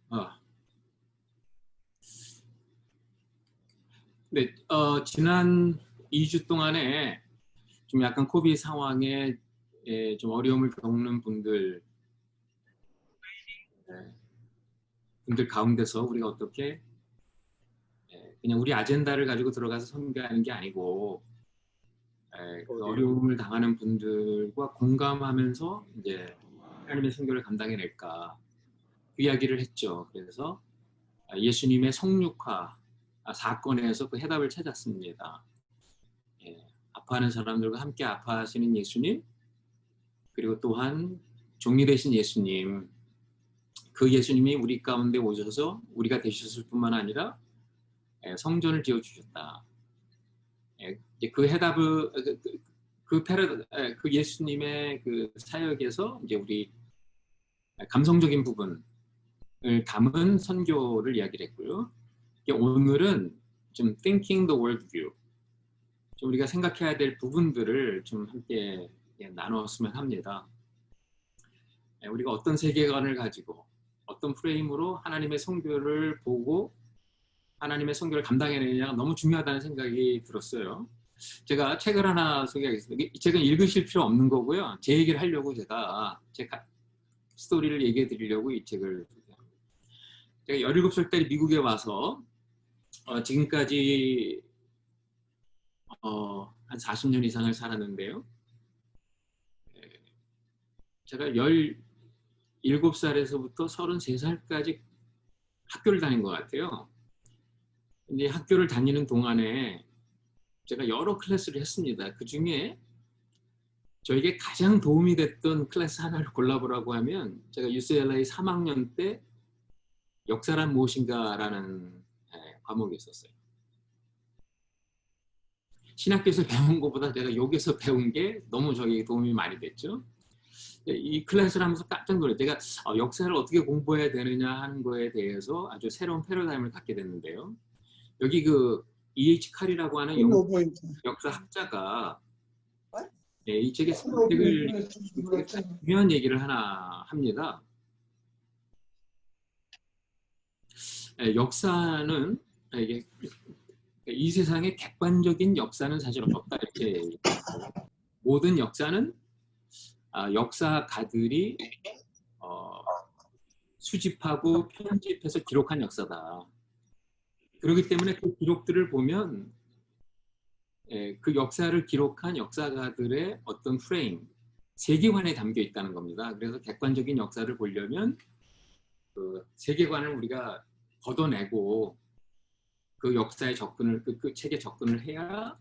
아, 네, 지난 2주 동안에 좀 약간 코비드 상황에 좀 어려움을 겪는 예, 분들 가운데서 우리가 어떻게 그냥 우리 아젠다를 가지고 들어가서 선교하는 게 아니고 그 어려움을 당하는 분들과 공감하면서 이제 하나님의 선교를 감당해낼까 그 이야기를 했죠. 그래서 예수님의 성육화 사건에서 그 해답을 찾았습니다. 아파하는 사람들과 함께 아파하시는 예수님, 그리고 또한 종이 되신 예수님, 그 예수님이 우리 가운데 오셔서 우리가 되셨을 뿐만 아니라 성전을 지어주셨다. 그 해답을 그 예수님의 그 사역에서 이제 우리 감성적인 부분을 담은 선교를 이야기를 했고요. 오늘은 좀 Thinking the World View, 좀 우리가 생각해야 될 부분들을 좀 함께 나누었으면 합니다. 우리가 어떤 세계관을 가지고 어떤 프레임으로 하나님의 선교를 보고 하나님의 선교를 감당해내느냐가 너무 중요하다는 생각이 들었어요. 제가 책을 하나 소개하겠습니다. 이 책은 읽으실 필요 없는 거고요. 제 얘기를 하려고 제가 제 스토리를 얘기해 드리려고 이 책을 소개합니다. 제가 17살 때 미국에 와서 지금까지 한 40년 이상을 살았는데요. 제가 17살에서부터 33살까지 학교를 다닌 것 같아요. 근데 학교를 다니는 동안에 제가 여러 클래스를 했습니다. 그 중에 저에게 가장 도움이 됐던 클래스 하나를 골라보라고 하면 제가 UCLA 3학년 때 역사란 무엇인가라는 과목이 있었어요. 신학교에서 배운 것보다 제가 여기서 배운 게 너무 저에게 도움이 많이 됐죠. 이 클래스를 하면서 깜짝 놀랐어요. 제가 역사를 어떻게 공부해야 되느냐 하는 거에 대해서 아주 새로운 패러다임을 갖게 됐는데요. 여기 그 E.H. 칼이라고 하는 역사학자가 이 책의 선택을 중요한 얘기를 하나 합니다. 역사는 이게 이 세상의 객관적인 역사는 사실 없다 이렇게 모든 역사는 역사가들이 수집하고 편집해서 기록한 역사다. 그렇기 때문에 그 기록들을 보면 그 역사를 기록한 역사가들의 어떤 프레임, 세계관에 담겨 있다는 겁니다. 그래서 객관적인 역사를 보려면 그 세계관을 우리가 걷어내고 그 역사에 접근을 그 책에 접근을 해야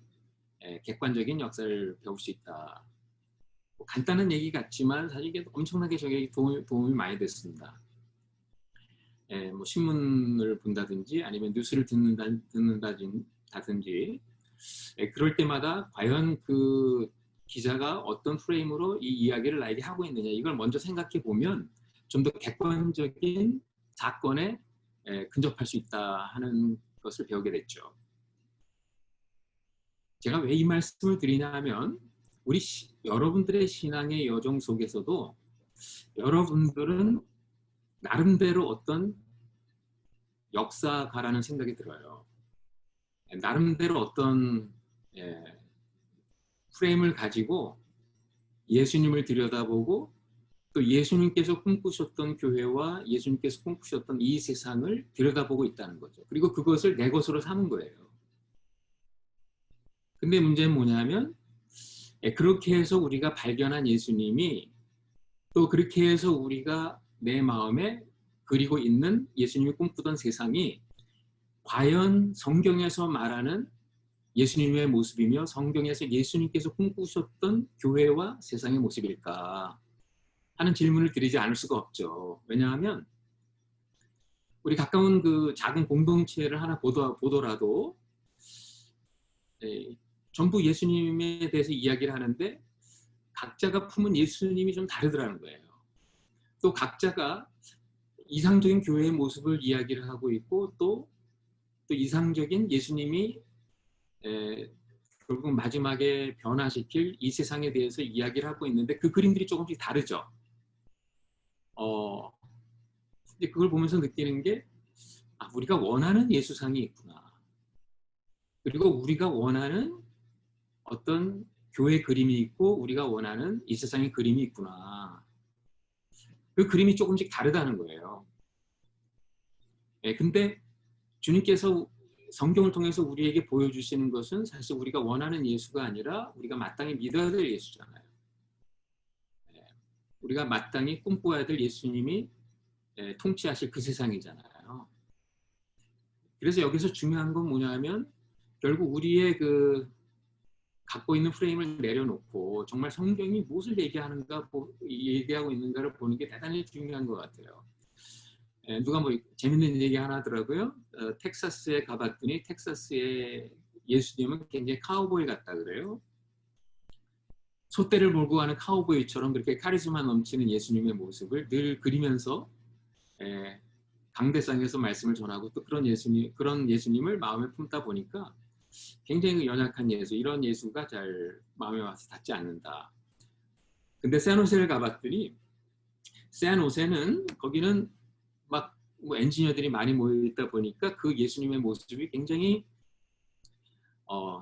객관적인 역사를 배울 수 있다. 뭐 간단한 얘기 같지만 사실 이게 엄청나게 저에게 도움이 많이 됐습니다. 뭐 신문을 본다든지 아니면 뉴스를 듣는다든지 그럴 때마다 과연 그 기자가 어떤 프레임으로 이 이야기를 나에게 하고 있느냐 이걸 먼저 생각해 보면 좀 더 객관적인 사건에 근접할 수 있다 하는 것을 배우게 됐죠. 제가 왜 이 말씀을 드리냐 하면 우리 여러분들의 신앙의 여정 속에서도 여러분들은 나름대로 어떤 역사가라는 생각이 들어요. 나름대로 어떤 프레임을 가지고 예수님을 들여다보고 또 예수님께서 꿈꾸셨던 교회와 예수님께서 꿈꾸셨던 이 세상을 들여다보고 있다는 거죠. 그리고 그것을 내 것으로 삼은 거예요. 근데 문제는 뭐냐면 그렇게 해서 우리가 발견한 예수님이 또 그렇게 해서 우리가 내 마음에 그리고 있는 예수님이 꿈꾸던 세상이 과연 성경에서 말하는 예수님의 모습이며 성경에서 예수님께서 꿈꾸셨던 교회와 세상의 모습일까 하는 질문을 드리지 않을 수가 없죠. 왜냐하면 우리 가까운 그 작은 공동체를 하나 보더라도 전부 예수님에 대해서 이야기를 하는데 각자가 품은 예수님이 좀 다르더라는 거예요. 또 각자가 이상적인 교회의 모습을 이야기를 하고 있고 또 이상적인 예수님이 결국 마지막에 변화시킬 이 세상에 대해서 이야기를 하고 있는데 그 그림들이 조금씩 다르죠. 이제 그걸 보면서 느끼는 게 우리가 원하는 예수상이 있구나. 그리고 우리가 원하는 어떤 교회 그림이 있고 우리가 원하는 이 세상의 그림이 있구나. 그 그림이 조금씩 다르다는 거예요. 근데 주님께서 성경을 통해서 우리에게 보여주시는 것은 사실 우리가 원하는 예수가 아니라 우리가 마땅히 믿어야 될 예수잖아요. 우리가 마땅히 꿈꿔야 될 예수님이 통치하실 그 세상이잖아요. 그래서 여기서 중요한 건 뭐냐면 결국 우리의 그 갖고 있는 프레임을 내려놓고 정말 성경이 무엇을 얘기하고 있는가를 보는 게 대단히 중요한 것 같아요. 누가 뭐 재밌는 얘기 하나 하더라고요. 텍사스에 가봤더니 텍사스의 예수님은 굉장히 카우보이 같다 그래요. 솥대를 몰고 가는 카우보이처럼 그렇게 카리스마 넘치는 예수님의 모습을 늘 그리면서 강대상에서 말씀을 전하고 또 그런 예수님을 마음에 품다 보니까 굉장히 연약한 예수, 이런 예수가 잘 마음에 와서 닿지 않는다. 근데 샌호세를 가봤더니 샌호세는 거기는 막 뭐 엔지니어들이 많이 모여 있다 보니까 그 예수님의 모습이 굉장히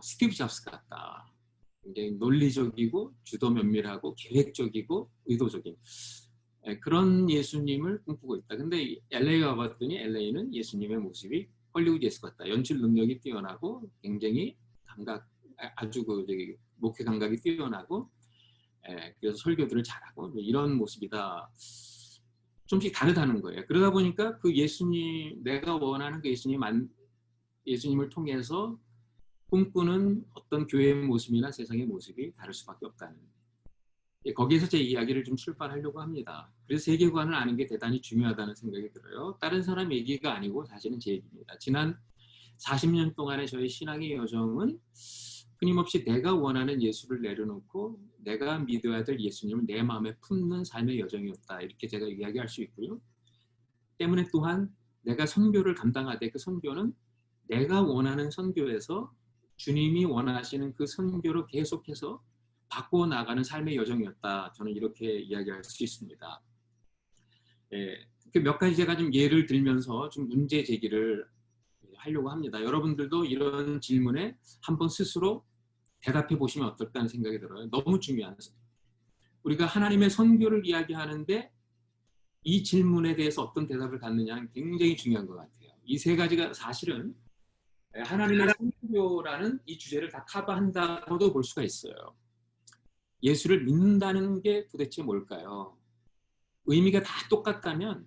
스티브 잡스 같다. 굉장히 논리적이고 주도 면밀하고 계획적이고 의도적인 그런 예수님을 꿈꾸고 있다. 근데 LA 가봤더니 LA는 예수님의 모습이 헐리우드 예수 같다. 연출 능력이 뛰어나고 굉장히 아주 목회 감각이 뛰어나고 그래서 설교들을 잘하고 이런 모습이다. 좀씩 다르다는 거예요. 그러다 보니까 그 예수님, 내가 원하는 그 예수님을 통해서 꿈꾸는 어떤 교회의 모습이나 세상의 모습이 다를 수밖에 없다는, 거기에서 제 이야기를 좀 출발하려고 합니다. 그래서 세계관을 아는 게 대단히 중요하다는 생각이 들어요. 다른 사람 얘기가 아니고 사실은 제 얘기입니다. 지난 40년 동안의 저의 신앙의 여정은 끊임없이 내가 원하는 예수를 내려놓고 내가 믿어야 될 예수님을 내 마음에 품는 삶의 여정이었다. 이렇게 제가 이야기할 수 있고요. 때문에 또한 내가 선교를 감당하되 그 선교는 내가 원하는 선교에서 주님이 원하시는 그 선교로 계속해서 바꿔 나가는 삶의 여정이었다. 저는 이렇게 이야기할 수 있습니다. 몇 가지 제가 좀 예를 들면서 좀 문제 제기를 하려고 합니다. 여러분들도 이런 질문에 한번 스스로 대답해 보시면 어떨까 하는 생각이 들어요. 너무 중요한, 우리가 하나님의 선교를 이야기하는데 이 질문에 대해서 어떤 대답을 갖느냐는 굉장히 중요한 것 같아요. 이 세 가지가 사실은 하나님의 선교라는 이 주제를 다 커버한다고도 볼 수가 있어요. 예수를 믿는다는 게 도대체 뭘까요? 의미가 다 똑같다면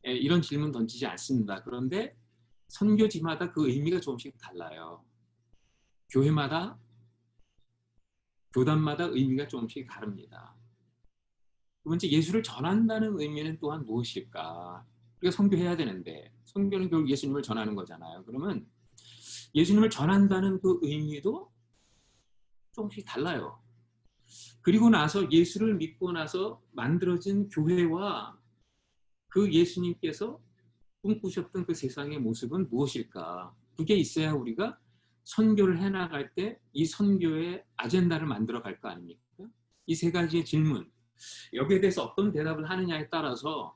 이런 질문 던지지 않습니다. 그런데 선교지마다 그 의미가 조금씩 달라요. 교회마다, 교단마다 의미가 조금씩 다릅니다. 두 번째, 예수를 전한다는 의미는 또한 무엇일까? 우리가 선교해야 되는데 선교는 결국 예수님을 전하는 거잖아요. 그러면 예수님을 전한다는 그 의미도 조금씩 달라요. 그리고 나서 예수를 믿고 나서 만들어진 교회와 그 예수님께서 꿈꾸셨던 그 세상의 모습은 무엇일까? 그게 있어야 우리가 선교를 해나갈 때 이 선교의 아젠다를 만들어 갈 거 아닙니까? 이 세 가지의 질문, 여기에 대해서 어떤 대답을 하느냐에 따라서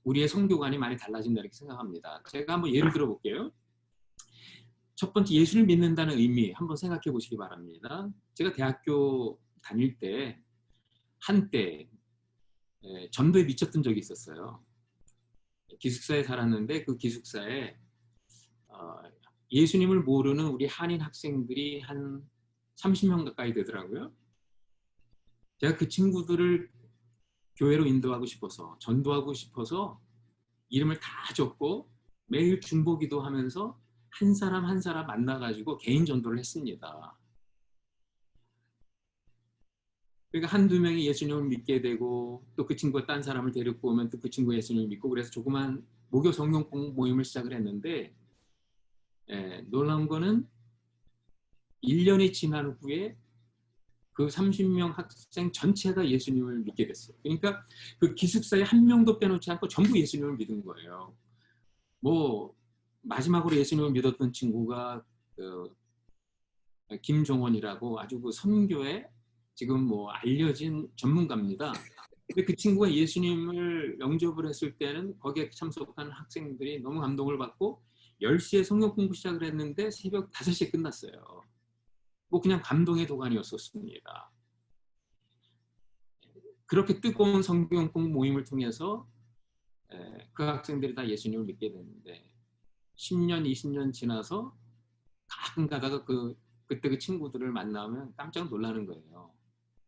우리의 선교관이 많이 달라진다 이렇게 생각합니다. 제가 한번 예를 들어 볼게요. 첫 번째, 예수를 믿는다는 의미 한번 생각해 보시기 바랍니다. 제가 대학교 다닐 때 한때 전도에 미쳤던 적이 있었어요. 기숙사에 살았는데 그 기숙사에 예수님을 모르는 우리 한인 학생들이 한 30명 가까이 되더라고요. 제가 그 친구들을 교회로 인도하고 싶어서, 전도하고 싶어서 이름을 다 적고 매일 중보기도 하면서 한 사람 한 사람 만나가지고 개인 전도를 했습니다. 그러니까 한두 명이 예수님을 믿게 되고 또 그 친구가 딴 사람을 데리고 오면 또 그 친구 예수님을 믿고, 그래서 조그만 무교 성경 공부 모임을 시작을 했는데 놀라운 거는 1년이 지난 후에 그 30명 학생 전체가 예수님을 믿게 됐어요. 그러니까 그 기숙사에 한 명도 빼놓지 않고 전부 예수님을 믿은 거예요. 뭐 마지막으로 예수님을 믿었던 친구가 김종원이라고 아주 그 선교에 지금 뭐 알려진 전문가입니다. 근데 그 친구가 예수님을 영접을 했을 때는 거기에 참석한 학생들이 너무 감동을 받고 10시에 성경 공부 시작을 했는데 새벽 5시에 끝났어요. 뭐 그냥 감동의 도가니였었습니다. 그렇게 뜨거운 성경 공부 모임을 통해서 그 학생들이 다 예수님을 믿게 됐는데 10년, 20년 지나서 가끔 가다가 그때 그 친구들을 만나면 깜짝 놀라는 거예요.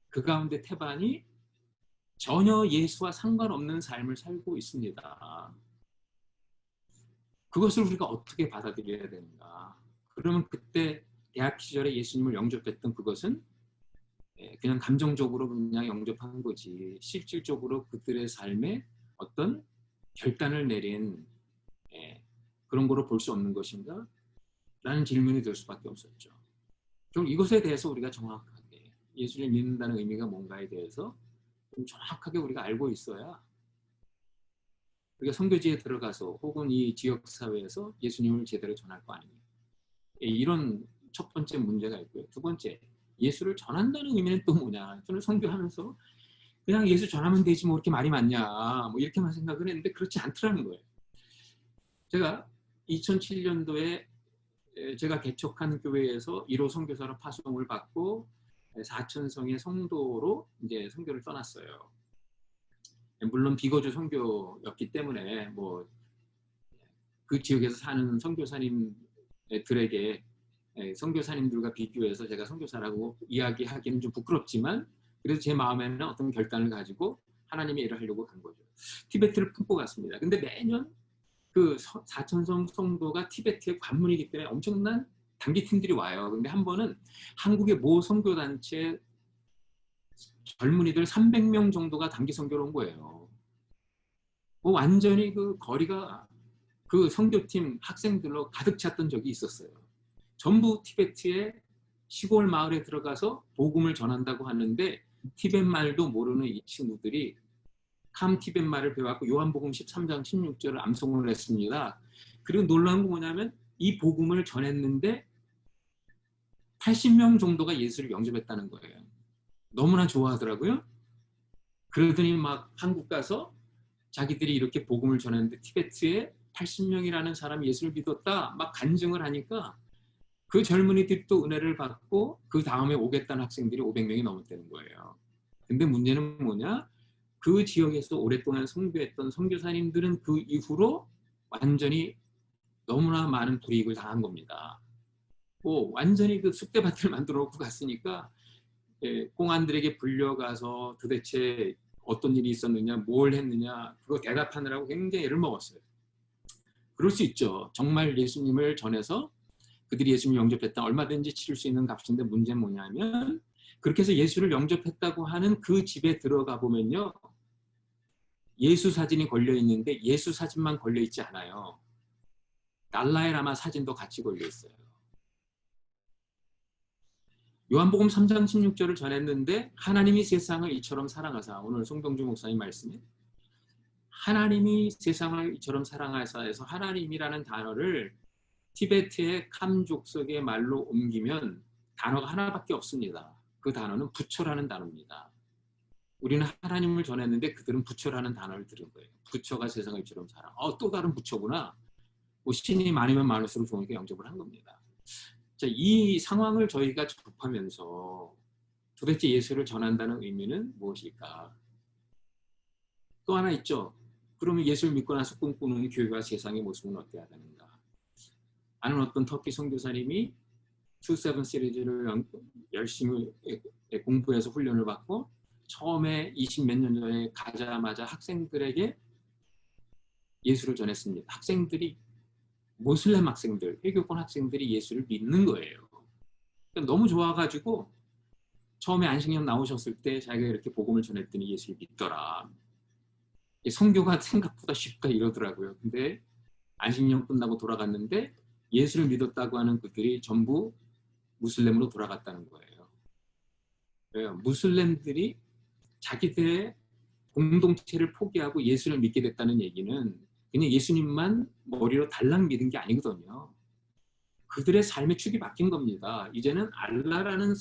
그 가운데 태반이 전혀 예수와 상관없는 삶을 살고 있습니다. 그것을 우리가 어떻게 받아들여야 되는가? 그러면 그때 대학 시절에 예수님을 영접했던 그것은 그냥 감정적으로 그냥 영접한 거지 실질적으로 그들의 삶에 어떤 결단을 내린 그런 거로 볼 수 없는 것인가? 라는 질문이 될 수밖에 없었죠. 그럼 이것에 대해서 우리가 정확하게 예수를 믿는다는 의미가 뭔가에 대해서 좀 정확하게 우리가 알고 있어야 우리가 선교지에 들어가서 혹은 이 지역사회에서 예수님을 제대로 전할 거 아닙니까? 이런 첫 번째 문제가 있고요. 두 번째, 예수를 전한다는 의미는 또 뭐냐? 저는 선교하면서 그냥 예수 전하면 되지 뭐 이렇게 말이 많냐 뭐 이렇게만 생각을 했는데 그렇지 않더라는 거예요. 제가 2007년도에 제가 개척한 교회에서 1호 선교사로 파송을 받고 사천성의 성도로 이제 선교를 떠났어요. 물론 비거주 선교였기 때문에 뭐 그 지역에서 사는 선교사님들에게 선교사님들과 비교해서 제가 선교사라고 이야기하기는 좀 부끄럽지만 그래서 제 마음에는 어떤 결단을 가지고 하나님의 일을 하려고 간 거죠. 티베트를 품고 갔습니다. 근데 매년 그 사천성 성도가 티베트의 관문이기 때문에 엄청난 단기팀들이 와요. 근데 한 번은 한국의 모 선교단체 젊은이들 300명 정도가 단기 선교로 온 거예요. 뭐 완전히 그 거리가 그 선교팀 학생들로 가득 찼던 적이 있었어요. 전부 티베트의 시골 마을에 들어가서 복음을 전한다고 하는데 티벳 말도 모르는 이 친구들이 캄 티벳 말을 배워갖고 요한복음 13장 16절을 암송을 했습니다. 그리고 놀라운 건 뭐냐면 이 복음을 전했는데 80명 정도가 예수를 영접했다는 거예요. 너무나 좋아하더라고요. 그러더니 막 한국 가서 자기들이 이렇게 복음을 전했는데 티베트에 80명이라는 사람이 예수를 믿었다 막 간증을 하니까 그 젊은이들이 또 은혜를 받고 그 다음에 오겠다는 학생들이 500명이 넘었다는 거예요. 근데 문제는 뭐냐? 그 지역에서 오랫동안 선교했던 선교사님들은 그 이후로 완전히 너무나 많은 불이익을 당한 겁니다. 뭐 완전히 그 쑥대밭을 만들어 놓고 갔으니까 공안들에게 불려가서 도대체 어떤 일이 있었느냐, 뭘 했느냐 그거 대답하느라고 굉장히 애를 먹었어요. 그럴 수 있죠. 정말 예수님을 전해서 그들이 예수님 영접했다 얼마든지 치를 수 있는 값인데 문제는 뭐냐면 그렇게 해서 예수를 영접했다고 하는 그 집에 들어가 보면요. 예수 사진이 걸려 있는데 예수 사진만 걸려 있지 않아요. 달라이 라마 사진도 같이 걸려 있어요. 요한복음 3장 16절을 전했는데 하나님이 세상을 이처럼 사랑하사 오늘 송병주 목사님 말씀에 하나님이 세상을 이처럼 사랑하사 해서 하나님이라는 단어를 티베트의 캄족속의 말로 옮기면 단어가 하나밖에 없습니다. 그 단어는 부처라는 단어입니다. 우리는 하나님을 전했는데 그들은 부처라는 단어를 들은 거예요. 부처가 세상을 이처럼 사랑. 또 다른 부처구나. 뭐 신이 많으면 많을수록 좋으니까 영접을 한 겁니다. 자, 이 상황을 저희가 접하면서 도대체 예수를 전한다는 의미는 무엇일까? 또 하나 있죠. 그러면 예수를 믿고 나서 꿈꾸는 교회와 세상의 모습은 어때야 되는가? 아는 어떤 터키 선교사님이 2-7 시리즈를 열심히 공부해서 훈련을 받고 처음에 20 몇 년 전에 가자마자 학생들에게 예수를 전했습니다. 학생들이 모슬렘 학생들, 회교권 학생들이 예수를 믿는 거예요. 그러니까 너무 좋아가지고 처음에 안식년 나오셨을 때 자기가 이렇게 복음을 전했더니 예수를 믿더라. 선교가 생각보다 쉽다 이러더라고요. 근데 안식년 끝나고 돌아갔는데 예수를 믿었다고 하는 그들이 전부 무슬림으로 돌아갔다는 거예요. 무슬림들이 자기들의 공동체를 포기하고 예수를 믿게 됐다는 얘기는 그냥 예수님만 머리로 달랑 믿은 게 아니거든요. 그들의 삶의 축이 바뀐 겁니다. 이제는 알라라는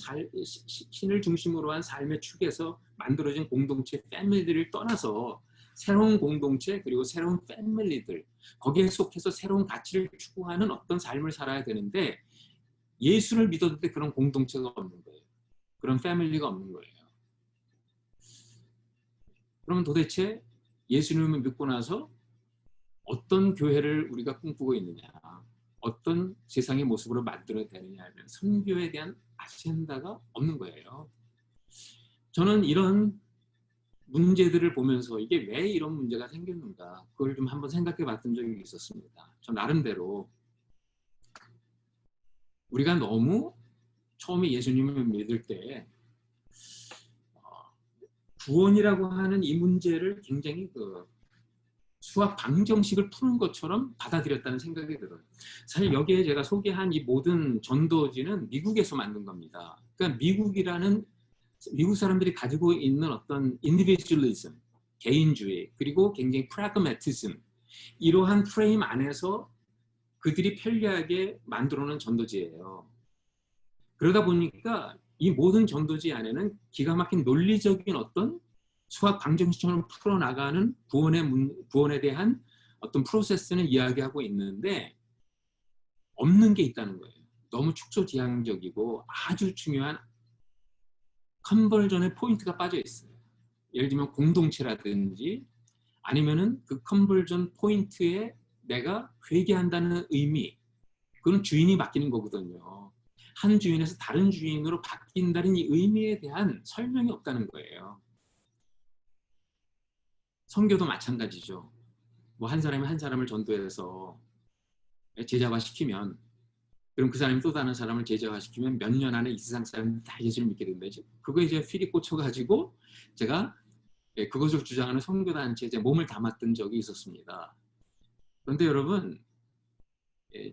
신을 중심으로 한 삶의 축에서 만들어진 공동체 패밀리를 떠나서 새로운 공동체 그리고 새로운 패밀리들 거기에 속해서 새로운 가치를 추구하는 어떤 삶을 살아야 되는데 예수를 믿었을 때 그런 공동체가 없는 거예요. 그런 패밀리가 없는 거예요. 그러면 도대체 예수님을 믿고 나서 어떤 교회를 우리가 꿈꾸고 있느냐, 어떤 세상의 모습으로 만들어야 되느냐 하면 선교에 대한 아젠다가 없는 거예요. 저는 이런 문제들을 보면서 이게 왜 이런 문제가 생겼는가 그걸 좀 한번 생각해 봤던 적이 있었습니다. 저 나름대로 우리가 너무 처음에 예수님을 믿을 때 구원이라고 하는 이 문제를 굉장히 수학 방정식을 푸는 것처럼 받아들였다는 생각이 들어요. 사실 여기에 제가 소개한 이 모든 전도지는 미국에서 만든 겁니다. 그러니까 미국 사람들이 가지고 있는 어떤 인디비주얼리즘, 개인주의, 그리고 굉장히 프라그매티즘 이러한 프레임 안에서 그들이 편리하게 만들어놓은 전도지예요. 그러다 보니까 이 모든 전도지 안에는 기가 막힌 논리적인 어떤 수학 방정식처럼 풀어나가는 구원에 대한 어떤 프로세스는 이야기하고 있는데 없는 게 있다는 거예요. 너무 축소지향적이고 아주 중요한 컨버전의 포인트가 빠져 있어요. 예를 들면 공동체라든지 아니면은 그 컨버전 포인트에 내가 회개한다는 의미, 그건 주인이 바뀌는 거거든요. 한 주인에서 다른 주인으로 바뀐다는 이 의미에 대한 설명이 없다는 거예요. 선교도 마찬가지죠. 뭐 한 사람이 한 사람을 전도해서 제자화 시키면 그럼 그 사람이 또 다른 사람을 제자화 시키면 몇 년 안에 이 세상 사람들이 다 예수를 믿게 된다. 그거에 이제 필이 꽂혀가지고 제가 그것을 주장하는 선교단체에 제 몸을 담았던 적이 있었습니다. 그런데 여러분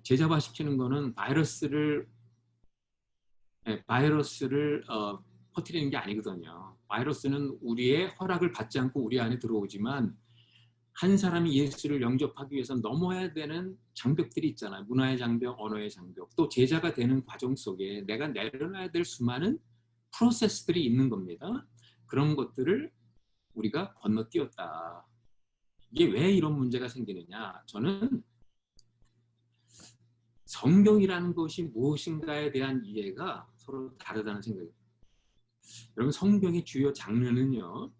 제자화 시키는 거는 바이러스를 퍼뜨리는 게 아니거든요. 바이러스는 우리의 허락을 받지 않고 우리 안에 들어오지만 한 사람이 예수를 영접하기 위해서 넘어야 되는 장벽들이 있잖아요. 문화의 장벽, 언어의 장벽, 또 제자가 되는 과정 속에 내가 내려놔야 될 수많은 프로세스들이 있는 겁니다. 그런 것들을 우리가 건너뛰었다. 이게 왜 이런 문제가 생기느냐? 저는 성경이라는 것이 무엇인가에 대한 이해가 서로 다르다는 생각이에요. 여러분 성경의 주요 장르는요.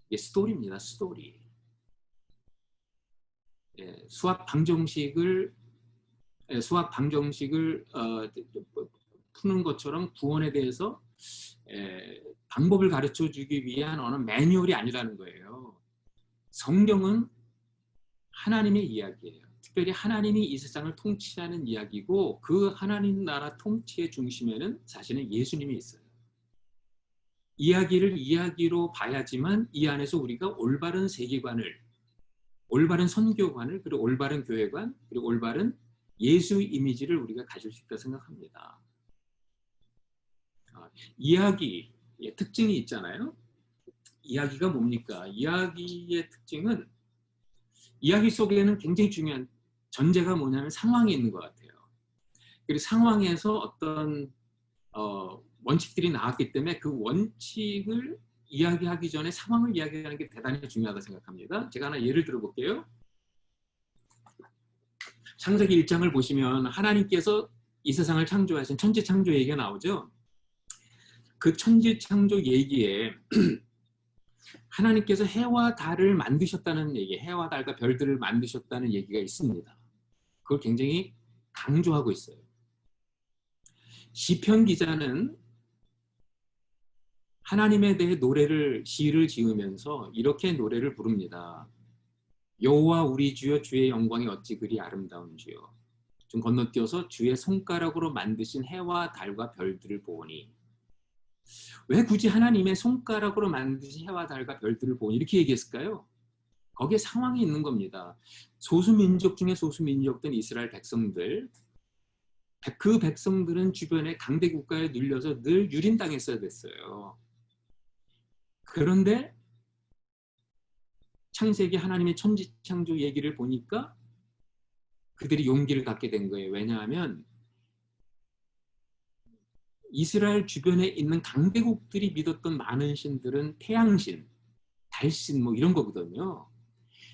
이게 스토리입니다. 스토리. 수학 방정식을 푸는 것처럼 구원에 대해서 방법을 가르쳐 주기 위한 어느 매뉴얼이 아니라는 거예요. 성경은 하나님의 이야기예요. 특별히 하나님이 이 세상을 통치하는 이야기고 그 하나님 나라 통치의 중심에는 사실은 예수님이 있어요. 이야기를 이야기로 봐야지만 이 안에서 우리가 올바른 세계관을, 올바른 선교관을, 그리고 올바른 교회관, 그리고 올바른 예수 이미지를 우리가 가질 수 있다고 생각합니다. 이야기의 특징이 있잖아요. 이야기가 뭡니까? 이야기의 특징은 이야기 속에는 굉장히 중요한 전제가 뭐냐면 상황이 있는 것 같아요. 그리고 상황에서 어떤 원칙들이 나왔기 때문에 그 원칙을 이야기하기 전에 상황을 이야기하는 게 대단히 중요하다고 생각합니다. 제가 하나 예를 들어볼게요. 창세기 1장을 보시면 하나님께서 이 세상을 창조하신 천지창조 얘기가 나오죠. 그 천지창조 얘기에 하나님께서 해와 달을 만드셨다는 얘기, 해와 달과 별들을 만드셨다는 얘기가 있습니다. 그걸 굉장히 강조하고 있어요. 시편 기자는 하나님에 대해 시를 지으면서 이렇게 노래를 부릅니다. 여호와 우리 주여 주의 영광이 어찌 그리 아름다운지요. 좀 건너뛰어서 주의 손가락으로 만드신 해와 달과 별들을 보니. 왜 굳이 하나님의 손가락으로 만드신 해와 달과 별들을 보니 이렇게 얘기했을까요? 거기에 상황이 있는 겁니다. 소수민족 중에 소수민족된 이스라엘 백성들, 그 백성들은 주변에 강대 국가에 눌려서 늘 유린당했어야 됐어요. 그런데 창세기 하나님의 천지창조 얘기를 보니까 그들이 용기를 갖게 된 거예요. 왜냐하면 이스라엘 주변에 있는 강대국들이 믿었던 많은 신들은 태양신, 달신 뭐 이런 거거든요.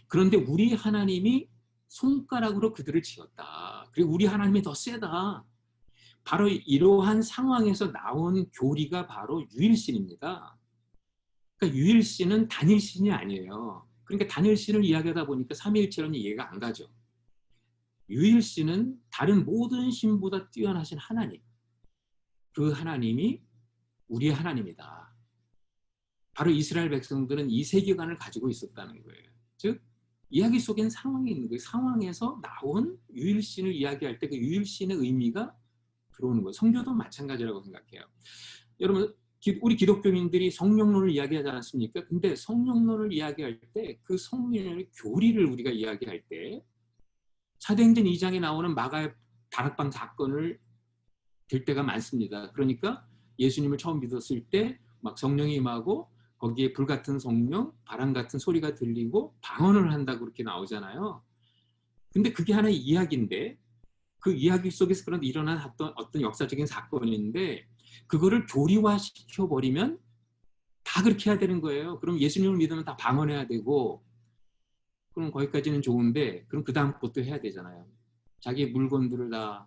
그런데 우리 하나님이 손가락으로 그들을 지었다. 그리고 우리 하나님이 더 세다. 바로 이러한 상황에서 나온 교리가 바로 유일신입니다. 그러니까 유일신은 단일신이 아니에요. 그러니까 단일신을 이야기하다 보니까 삼위일체론이 이해가 안 가죠. 유일신은 다른 모든 신보다 뛰어나신 하나님. 그 하나님이 우리의 하나님이다. 바로 이스라엘 백성들은 이 세계관을 가지고 있었다는 거예요. 즉 이야기 속엔 상황이 있는 거예요. 상황에서 나온 유일신을 이야기할 때 그 유일신의 의미가 들어오는 거예요. 성교도 마찬가지라고 생각해요. 여러분 우리 기독교인들이 성령론을 이야기하지 않습니까? 근데 성령론을 이야기할 때 그 성령의 교리를 우리가 이야기할 때 사도행전 2장에 나오는 마가의 다락방 사건을 들 때가 많습니다. 그러니까 예수님을 처음 믿었을 때 막 성령이 임하고 거기에 불 같은 성령, 바람 같은 소리가 들리고 방언을 한다고 그렇게 나오잖아요. 근데 그게 하나의 이야기인데 그 이야기 속에서 그런 일어난 어떤 역사적인 사건인데 그거를 교리화시켜버리면 다 그렇게 해야 되는 거예요. 그럼 예수님을 믿으면 다 방언해야 되고 그럼 거기까지는 좋은데 그럼 그 다음 것도 해야 되잖아요. 자기 물건들을 다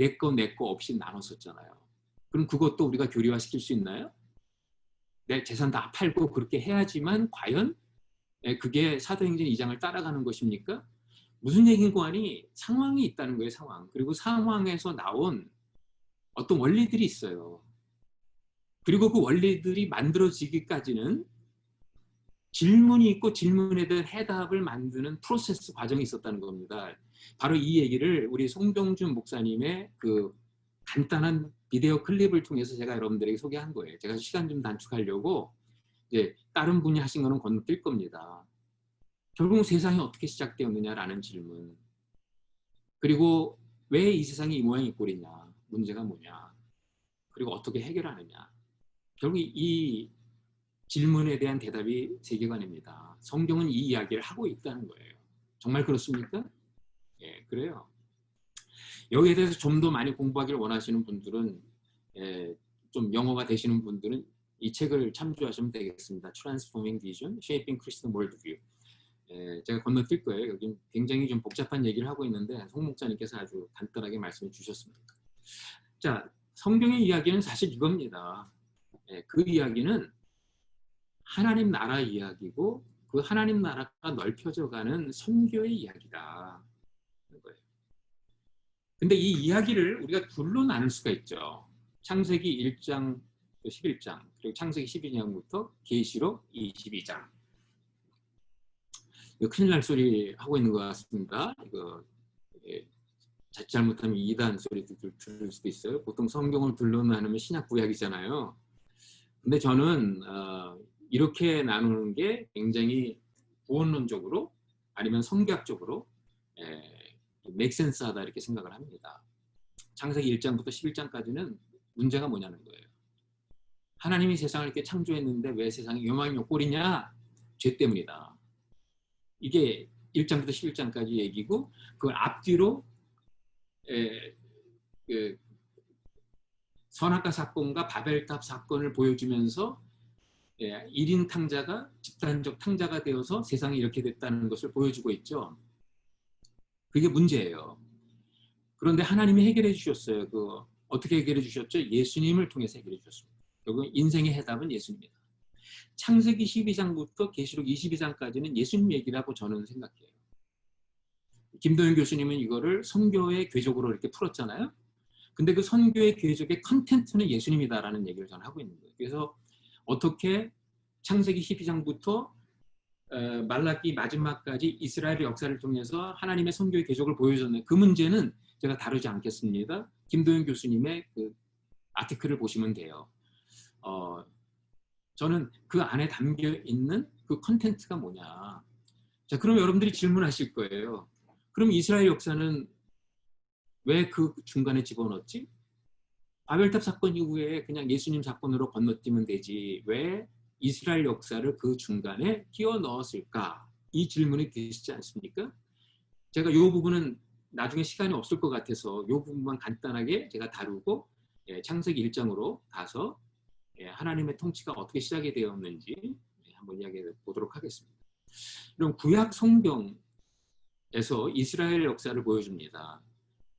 내 거 없이 나눴었잖아요. 그럼 그것도 우리가 교리화시킬 수 있나요? 내 재산 다 팔고 그렇게 해야지만 과연 그게 사도행전 2장을 따라가는 것입니까? 무슨 얘기인고 하니 상황이 있다는 거예요. 상황. 그리고 상황에서 나온 어떤 원리들이 있어요. 그리고 그 원리들이 만들어지기까지는 질문이 있고 질문에 대한 해답을 만드는 프로세스 과정이 있었다는 겁니다. 바로 이 얘기를 우리 송병준 목사님의 그 간단한 비디오 클립을 통해서 제가 여러분들에게 소개한 거예요. 제가 시간 좀 단축하려고 이제 다른 분이 하신 거는 건너뛸 겁니다. 결국 세상이 어떻게 시작되었느냐라는 질문. 그리고 왜 이 세상이 이 모양 이 꼴이냐. 문제가 뭐냐. 그리고 어떻게 해결하느냐. 결국 이 질문에 대한 대답이 세계관입니다. 성경은 이 이야기를 하고 있다는 거예요. 정말 그렇습니까? 예, 그래요. 여기에 대해서 좀 더 많이 공부하기를 원하시는 분들은 좀 영어가 되시는 분들은 이 책을 참조하시면 되겠습니다. Transforming Vision, Shaping Christian Worldview. 제가 건너뛸 거예요. 여기 굉장히 좀 복잡한 얘기를 하고 있는데 송 목사님께서 아주 간단하게 말씀해 주셨습니다. 자, 성경의 이야기는 사실 이겁니다. 그 이야기는 하나님 나라 이야기고 그 하나님 나라가 넓혀져가는 선교의 이야기다. 근데 이 이야기를 우리가 둘로 나눌 수가 있죠. 창세기 1장, 11장, 그리고 창세기 12장부터 계시록 22장. 이거 큰일 날 소리 하고 있는 것 같습니다. 이거 자칫 잘못하면 이단 소리 들을 수도 있어요. 보통 성경을 둘로 나누면 신약 구약이잖아요. 근데 저는 이렇게 나누는 게 굉장히 구원론적으로 아니면 성경학적으로 맥센스하다 이렇게 생각을 합니다. 창세기 1장부터 11장까지는 문제가 뭐냐는 거예요. 하나님이 세상을 이렇게 창조했는데 왜 세상이 요망이 꼴이냐? 죄 때문이다. 이게 1장부터 11장까지 얘기고 그 앞뒤로 선악과 사건과 바벨탑 사건을 보여주면서 1인 탕자가 집단적 탕자가 되어서 세상이 이렇게 됐다는 것을 보여주고 있죠. 그게 문제예요. 그런데 하나님이 해결해 주셨어요. 어떻게 해결해 주셨죠? 예수님을 통해서 해결해 주셨습니다. 결국 인생의 해답은 예수님입니다. 창세기 12장부터 계시록 22장까지는 예수님 얘기라고 저는 생각해요. 김도현 교수님은 이거를 선교의 궤적으로 이렇게 풀었잖아요. 근데 그 선교의 궤적의 컨텐츠는 예수님이다라는 얘기를 저는 하고 있는 거예요. 그래서 어떻게 창세기 12장부터 말라기 마지막까지 이스라엘의 역사를 통해서 하나님의 선교의 궤적을 보여줬네. 그 문제는 제가 다루지 않겠습니다. 김도현 교수님의 그 아티클을 보시면 돼요. 저는 그 안에 담겨 있는 그 컨텐츠가 뭐냐. 자, 그럼 여러분들이 질문하실 거예요. 그럼 이스라엘 역사는 왜 그 중간에 집어넣었지? 바벨탑 사건 이후에 그냥 예수님 사건으로 건너뛰면 되지. 왜 이스라엘 역사를 그 중간에 끼워 넣었을까? 이 질문이 계시지 않습니까? 제가 이 부분은 나중에 시간이 없을 것 같아서 이 부분만 간단하게 제가 다루고 창세기 1장으로 가서 하나님의 통치가 어떻게 시작이 되었는지 한번 이야기해 보도록 하겠습니다. 그럼 구약 성경에서 이스라엘 역사를 보여줍니다.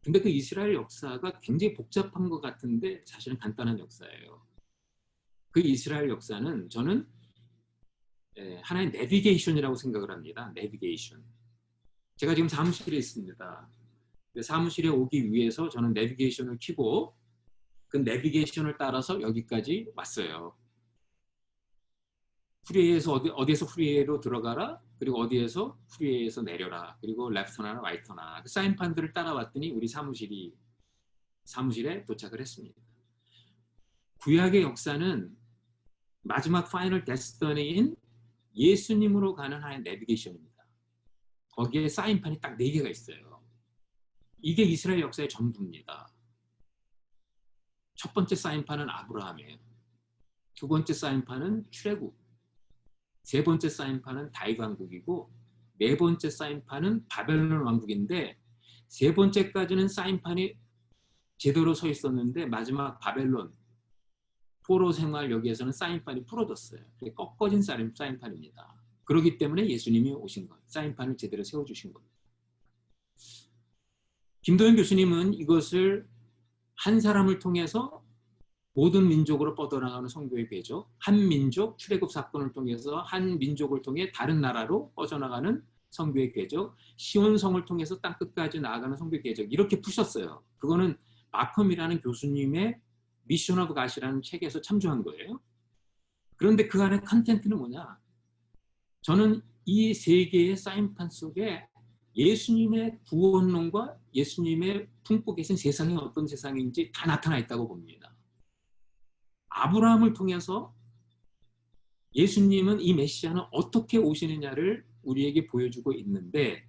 근데 그 이스라엘 역사가 굉장히 복잡한 것 같은데 사실은 간단한 역사예요. 그 이스라엘 역사는 저는 하나의 내비게이션이라고 생각을 합니다. 내비게이션. 제가 지금 사무실에 있습니다. 사무실에 오기 위해서 저는 내비게이션을 켜고 그 내비게이션을 따라서 여기까지 왔어요. 프리웨이에서 어디에서 프리웨이로 들어가라, 그리고 어디에서 프리웨이에서 내려라, 그리고 레프트나 라이트나 그 사인판들을 따라왔더니 우리 사무실에 도착을 했습니다. 구약의 역사는 마지막 파이널 데스티니인 예수님으로 가는 하나의 내비게이션입니다. 거기에 사인판이 딱 4개가 있어요. 이게 이스라엘 역사의 전부입니다. 첫 번째 사인판은 아브라함이에요. 두 번째 사인판은 출애굽. 세 번째 사인판은 다윗 왕국이고 네 번째 사인판은 바벨론 왕국인데 세 번째까지는 사인판이 제대로 서 있었는데 마지막 바벨론 포로 생활 여기에서는 사인판이 풀어졌어요. 꺾어진 사인판입니다. 그렇기 때문에 예수님이 오신 것, 사인판을 제대로 세워주신 겁니다. 김도현 교수님은 이것을 한 사람을 통해서 모든 민족으로 뻗어나가는 선교의 궤적, 한 민족 출애굽 사건을 통해서 한 민족을 통해 다른 나라로 뻗어나가는 선교의 궤적, 시온성을 통해서 땅끝까지 나아가는 선교의 궤적, 이렇게 푸셨어요. 그거는 마컴이라는 교수님의 미션 오브 갓이라는 책에서 참조한 거예요. 그런데 그 안에 컨텐츠는 뭐냐? 저는 이 세 개의 사인판 속에 예수님의 구원론과 예수님의 품고 계신 세상이 어떤 세상인지 다 나타나 있다고 봅니다. 아브라함을 통해서 예수님은 이 메시아는 어떻게 오시느냐를 우리에게 보여주고 있는데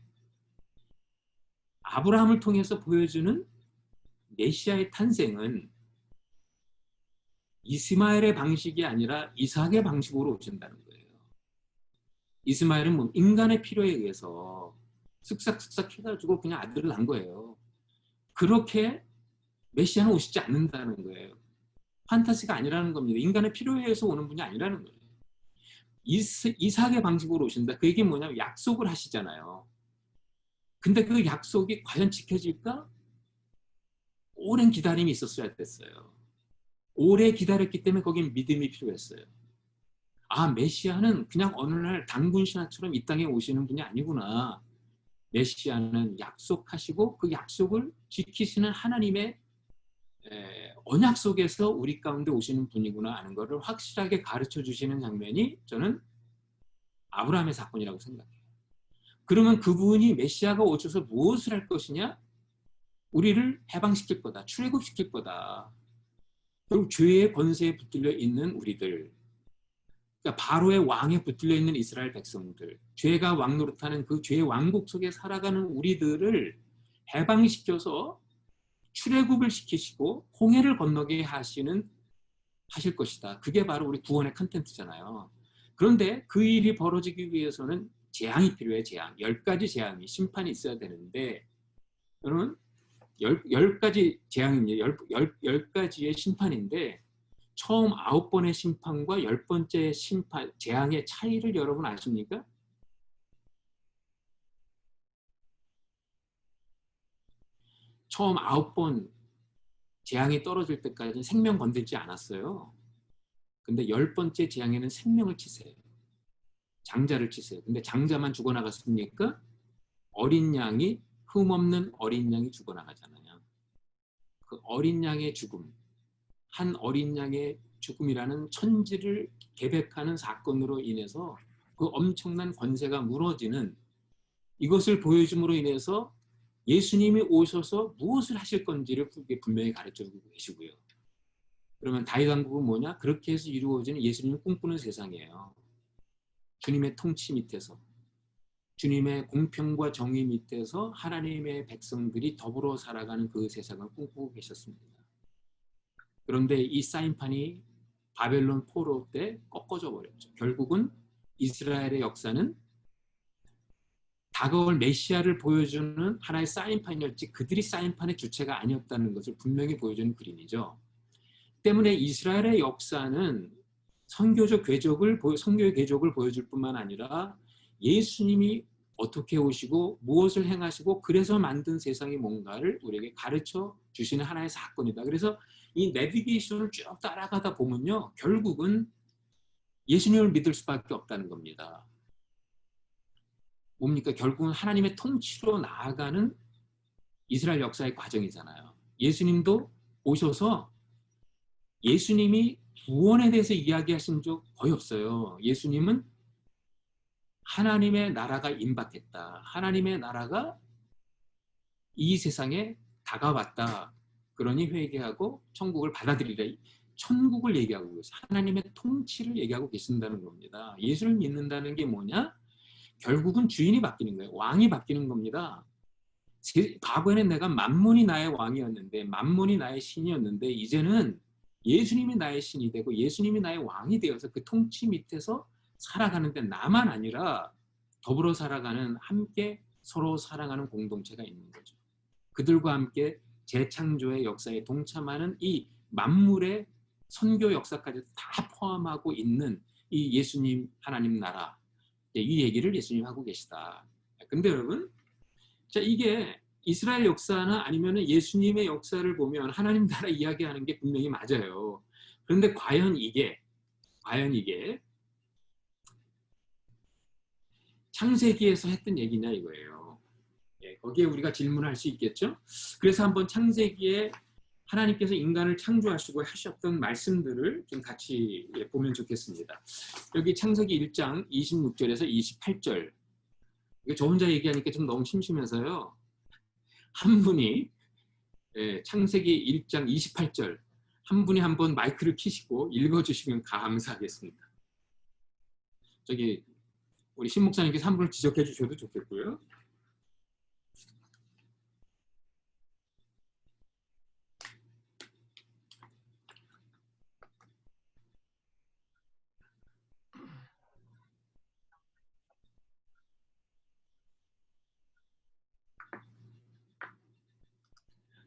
아브라함을 통해서 보여주는 메시아의 탄생은 이스마엘의 방식이 아니라 이삭의 방식으로 오신다는 거예요. 이스마엘은 뭐 인간의 필요에 의해서 쓱싹쓱싹 해가지고 그냥 아들을 낳은 거예요. 그렇게 메시아는 오시지 않는다는 거예요. 판타지가 아니라는 겁니다. 인간의 필요에 의해서 오는 분이 아니라는 거예요. 이삭의 방식으로 오신다. 그 얘기는 뭐냐면 약속을 하시잖아요. 근데 그 약속이 과연 지켜질까? 오랜 기다림이 있었어야 됐어요. 오래 기다렸기 때문에 거긴 믿음이 필요했어요. 아, 메시아는 그냥 어느 날 단군 신하처럼 이 땅에 오시는 분이 아니구나. 메시아는 약속하시고 그 약속을 지키시는 하나님의 언약 속에서 우리 가운데 오시는 분이구나 하는 것을 확실하게 가르쳐 주시는 장면이 저는 아브라함의 사건이라고 생각해요. 그러면 그분이 메시아가 오셔서 무엇을 할 것이냐? 우리를 해방시킬 거다. 출애굽시킬 거다. 결국 죄의 권세에 붙들려 있는 우리들, 그러니까 바로의 왕에 붙들려 있는 이스라엘 백성들, 죄가 왕노릇하는 그 죄의 왕국 속에 살아가는 우리들을 해방시켜서 출애굽을 시키시고 홍해를 건너게 하실 것이다. 그게 바로 우리 구원의 컨텐츠잖아요. 그런데 그 일이 벌어지기 위해서는 재앙이 필요해. 재앙. 10가지 재앙이 심판이 있어야 되는데 여러분 10가지 재앙입니다. 10가지의 심판인데 처음 9번의 심판과 10번째 심판, 재앙의 차이를 여러분 아십니까? 처음 9번 재앙이 떨어질 때까지는 생명 건들지 않았어요. 근데 10번째 재앙에는 생명을 치세요. 장자를 치세요. 근데 장자만 죽어나갔습니까? 어린 양이, 흠없는 어린 양이 죽어나가잖아요. 그 어린 양의 죽음, 한 어린 양의 죽음이라는 천지를 개백하는 사건으로 인해서 그 엄청난 권세가 무너지는 이것을 보여줌으로 인해서 예수님이 오셔서 무엇을 하실 건지를 분명히 가르쳐주고 계시고요. 그러면 다윗 왕국은 뭐냐? 그렇게 해서 이루어지는 예수님이 꿈꾸는 세상이에요. 주님의 통치 밑에서, 주님의 공평과 정의 밑에서 하나님의 백성들이 더불어 살아가는 그 세상을 꿈꾸고 계셨습니다. 그런데 이 사인판이 바벨론 포로 때 꺾어져 버렸죠. 결국은 이스라엘의 역사는 다가올 메시아를 보여주는 하나의 사인판이었지 그들이 사인판의 주체가 아니었다는 것을 분명히 보여주는 그림이죠. 때문에 이스라엘의 역사는 선교의 궤적을 보여줄 뿐만 아니라 예수님이 어떻게 오시고 무엇을 행하시고 그래서 만든 세상이 뭔가를 우리에게 가르쳐 주시는 하나의 사건이다. 그래서 이 내비게이션을 쭉 따라가다 보면요, 결국은 예수님을 믿을 수밖에 없다는 겁니다. 뭡니까? 결국은 하나님의 통치로 나아가는 이스라엘 역사의 과정이잖아요. 예수님도 오셔서 예수님이 구원에 대해서 이야기하신 적 거의 없어요. 예수님은 하나님의 나라가 임박했다. 하나님의 나라가 이 세상에 다가왔다. 그러니 회개하고 천국을 받아들이라. 천국을 얘기하고 계세요. 하나님의 통치를 얘기하고 계신다는 겁니다. 예수를 믿는다는 게 뭐냐? 결국은 주인이 바뀌는 거예요. 왕이 바뀌는 겁니다. 과거에는 내가 만몬이 나의 왕이었는데, 만몬이 나의 신이었는데, 이제는 예수님이 나의 신이 되고 예수님이 나의 왕이 되어서 그 통치 밑에서 살아가는데 나만 아니라 더불어 살아가는, 함께 서로 사랑하는 공동체가 있는 거죠. 그들과 함께 재창조의 역사에 동참하는 이 만물의 선교 역사까지 다 포함하고 있는 이 예수님 하나님 나라, 이 얘기를 예수님 하고 계시다. 근데 여러분, 자, 이게 이스라엘 역사나 아니면 예수님의 역사를 보면 하나님 나라 이야기하는 게 분명히 맞아요. 그런데 과연 이게 창세기에서 했던 얘기냐 이거예요. 거기에 우리가 질문할 수 있겠죠? 그래서 한번 창세기에 하나님께서 인간을 창조하시고 하셨던 말씀들을 좀 같이 보면 좋겠습니다. 여기 창세기 1장 26절에서 28절. 저 혼자 얘기하니까 좀 너무 심심해서요. 한 분이 창세기 1장 28절 한 분이 한번 마이크를 켜시고 읽어주시면 감사하겠습니다. 저기 우리 신 목사님께서 한 분을 지적해 주셔도 좋겠고요.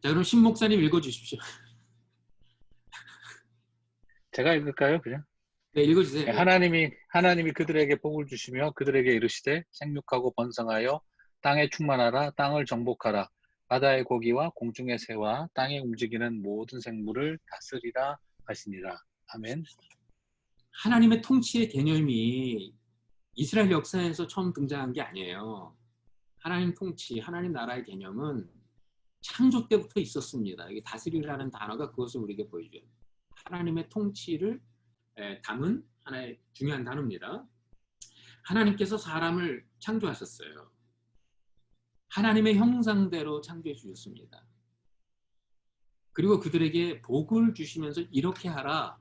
자, 그럼 신 목사님 읽어주십시오. 제가 읽을까요, 그냥? 네, 읽어주세요. 하나님이 그들에게 복을 주시며 그들에게 이르시되 생육하고 번성하여 땅에 충만하라. 땅을 정복하라. 바다의 고기와 공중의 새와 땅에 움직이는 모든 생물을 다스리라 하시니라. 아멘. 하나님의 통치의 개념이 이스라엘 역사에서 처음 등장한 게 아니에요. 하나님 통치, 하나님 나라의 개념은 창조 때부터 있었습니다. 이게 다스리라는 단어가 그것을 우리에게 보여줘요. 하나님의 통치를 담은 하나의 중요한 단어입니다. 하나님께서 사람을 창조하셨어요. 하나님의 형상대로 창조해 주셨습니다. 그리고 그들에게 복을 주시면서 이렇게 하라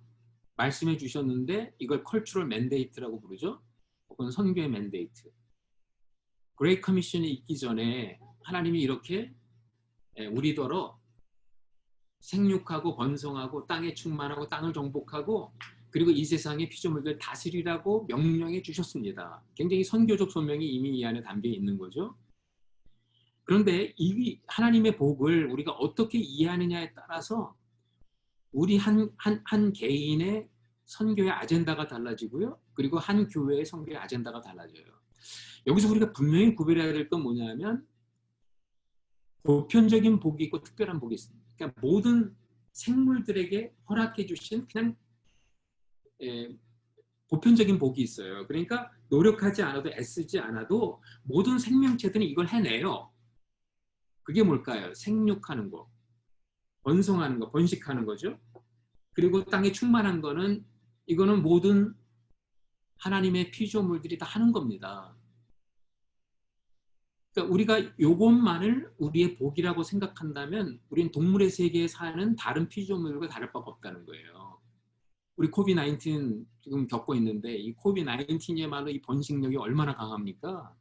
말씀해 주셨는데 이걸 컬처럴 맨데이트라고 부르죠. 혹은 선교의 맨데이트. 그레이트 커미션이 있기 전에 하나님이 이렇게 우리더러 생육하고 번성하고 땅에 충만하고 땅을 정복하고 그리고 이 세상의 피조물들 다스리라고 명령해 주셨습니다. 굉장히 선교적 소명이 이미 이 안에 담겨 있는 거죠. 그런데 이 하나님의 복을 우리가 어떻게 이해하느냐에 따라서 우리 한 개인의 선교의 아젠다가 달라지고요. 그리고 한 교회의 선교의 아젠다가 달라져요. 여기서 우리가 분명히 구별해야 될 건 뭐냐면 보편적인 복이 있고 특별한 복이 있습니다. 그러니까 모든 생물들에게 허락해 주신 그냥 보편적인 복이 있어요. 그러니까 노력하지 않아도 애쓰지 않아도 모든 생명체들은 이걸 해내요. 그게 뭘까요? 생육하는 거, 번성하는 거, 번식하는 거죠. 그리고 땅에 충만한 거는 이거는 모든 하나님의 피조물들이 다 하는 겁니다. 그러니까 우리가 요것만을 우리의 복이라고 생각한다면 우리는 동물의 세계에 사는 다른 피조물과 다를 바가 없다는 거예요. 우리 코비드-19 지금 겪고 있는데 이 코비드-19이야말로 이 번식력이 얼마나 강합니까?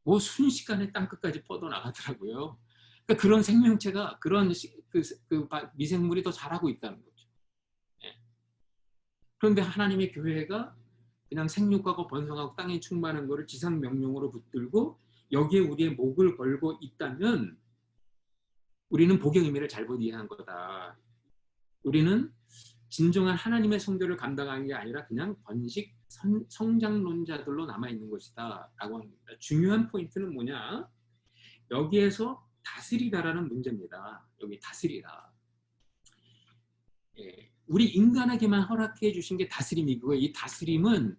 뭐 순식간에 땅끝까지 뻗어나가더라고요. 그러니까 그런 생명체가 그런 미생물이 더 잘하고 있다는 거죠. 그런데 하나님의 교회가 그냥 생육하고 번성하고 땅에 충만한 것을 지상 명령으로 붙들고 여기에 우리의 목을 걸고 있다면 우리는 복의 의미를 잘못 이해한 거다. 우리는 진정한 하나님의 성도를 감당하는 게 아니라 그냥 번식 성장론자들로 남아있는 것이다 라고 합니다. 중요한 포인트는 뭐냐? 여기에서 다스리다라는 문제입니다. 여기 다스리다. 예, 우리 인간에게만 허락해 주신 게 다스림이고, 이 다스림은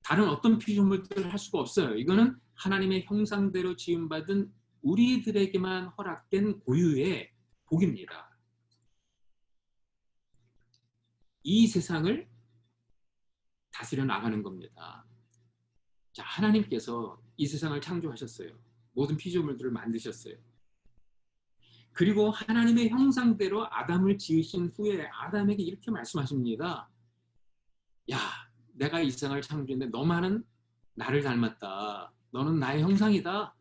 다른 어떤 피조물들을 할 수가 없어요. 이거는 하나님의 형상대로 지음받은 우리들에게만 허락된 고유의 복입니다. 이 세상을 다스려 나가는 겁니다. 자, 하나님께서 이 세상을 창조하셨어요. 모든 피조물들을 만드셨어요. 그리고 하나님의 형상대로 아담을 지으신 후에 아담에게 이렇게 말씀하십니다. 야, 내가 이 세상을 창조했는데 너만은 나를 닮았다. 너는 나의 형상이다.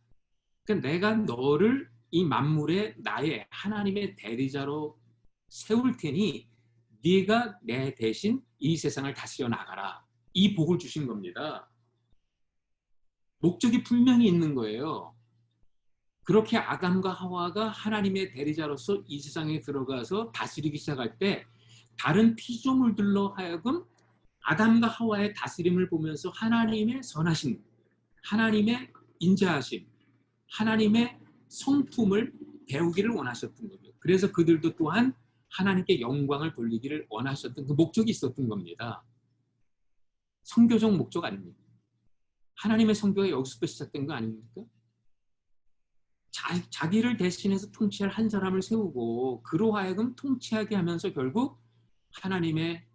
그러니까 내가 너를 이 만물의 나의 하나님의 대리자로 세울 테니 네가 내 대신 이 세상을 다스려 나가라. 이 복을 주신 겁니다. 목적이 분명히 있는 거예요. 그렇게 아담과 하와가 하나님의 대리자로서 이 세상에 들어가서 다스리기 시작할 때 다른 피조물들로 하여금 아담과 하와의 다스림을 보면서 하나님의 선하심, 하나님의 인자하심, 하나님의 성품을 배우기를 원하셨던 거죠. 그래서 그들도 또한 하나님께 영광을 돌리기를 원하셨던 그 목적이 있었던 겁니다. 성교적 목적 아닙니까? 하나님의 성교가 여기서부터 시작된 거 아닙니까? 자기를 대신해서 통치할 한 사람을 세우고 그로 하여금 통치하게 하면서 결국 하나님의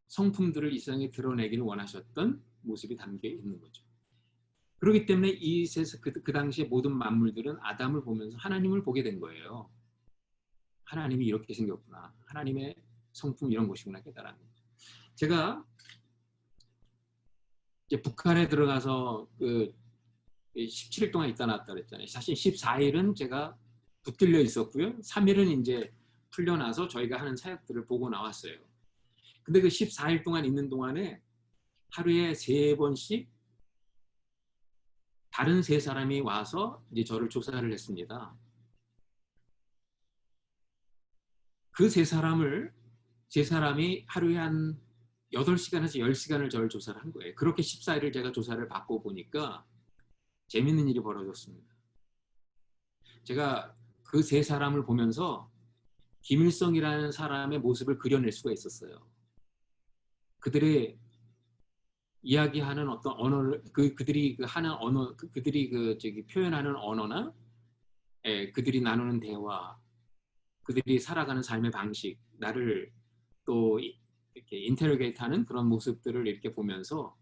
성품들을 이 세상에 드러내기를 원하셨던 모습이 담겨 있는 거죠. 그렇기 때문에 이 세상 그 당시에 모든 만물들은 아담을 보면서 하나님을 보게 된 거예요. 하나님이 이렇게 생겼구나. 하나님의 성품 이런 것이구나 깨달았는 거죠. 제가 이제 북한에 들어가서 그 17일 동안 있다 나왔다 그랬잖아요. 사실 14일은 제가 붙들려 있었고요. 3일은 이제 풀려나서 저희가 하는 사역들을 보고 나왔어요. 근데 그 14일 동안 있는 동안에 하루에 3번씩 다른 3사람이 와서 이제 저를 조사를 했습니다. 그 3사람이 하루에 한 8시간에서 10시간을 저를 조사를 한 거예요. 그렇게 14일을 제가 조사를 받고 보니까 재밌는 일이 벌어졌습니다. 제가 그 3사람을 보면서 김일성이라는 사람의 모습을 그려낼 수가 있었어요. 그들의 이야기하는 어떤 언어를 그들이 하는 언어 그들이 표현하는 언어나 그들이 나누는 대화, 그들이 살아가는 삶의 방식, 나를 또 이렇게 인터로게이트하는 그런 모습들을 이렇게 보면서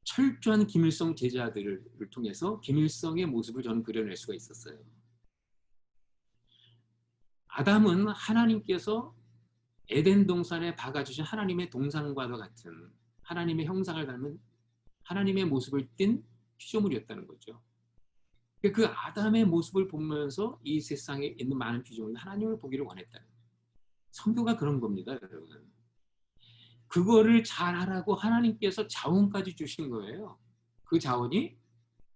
철저한 김일성 제자들을 통해서 김일성의 모습을 저는 그려낼 수가 있었어요. 아담은 하나님께서 에덴 동산에 박아주신 하나님의 동상과도 같은 하나님의 형상을 닮은 하나님의 모습을 띤 피조물이었다는 거죠. 그 아담의 모습을 보면서 이 세상에 있는 많은 피조물은 하나님을 보기를 원했다는 거예요. 성교가 그런 겁니다, 여러분. 그거를 잘하라고 하나님께서 자원까지 주신 거예요. 그 자원이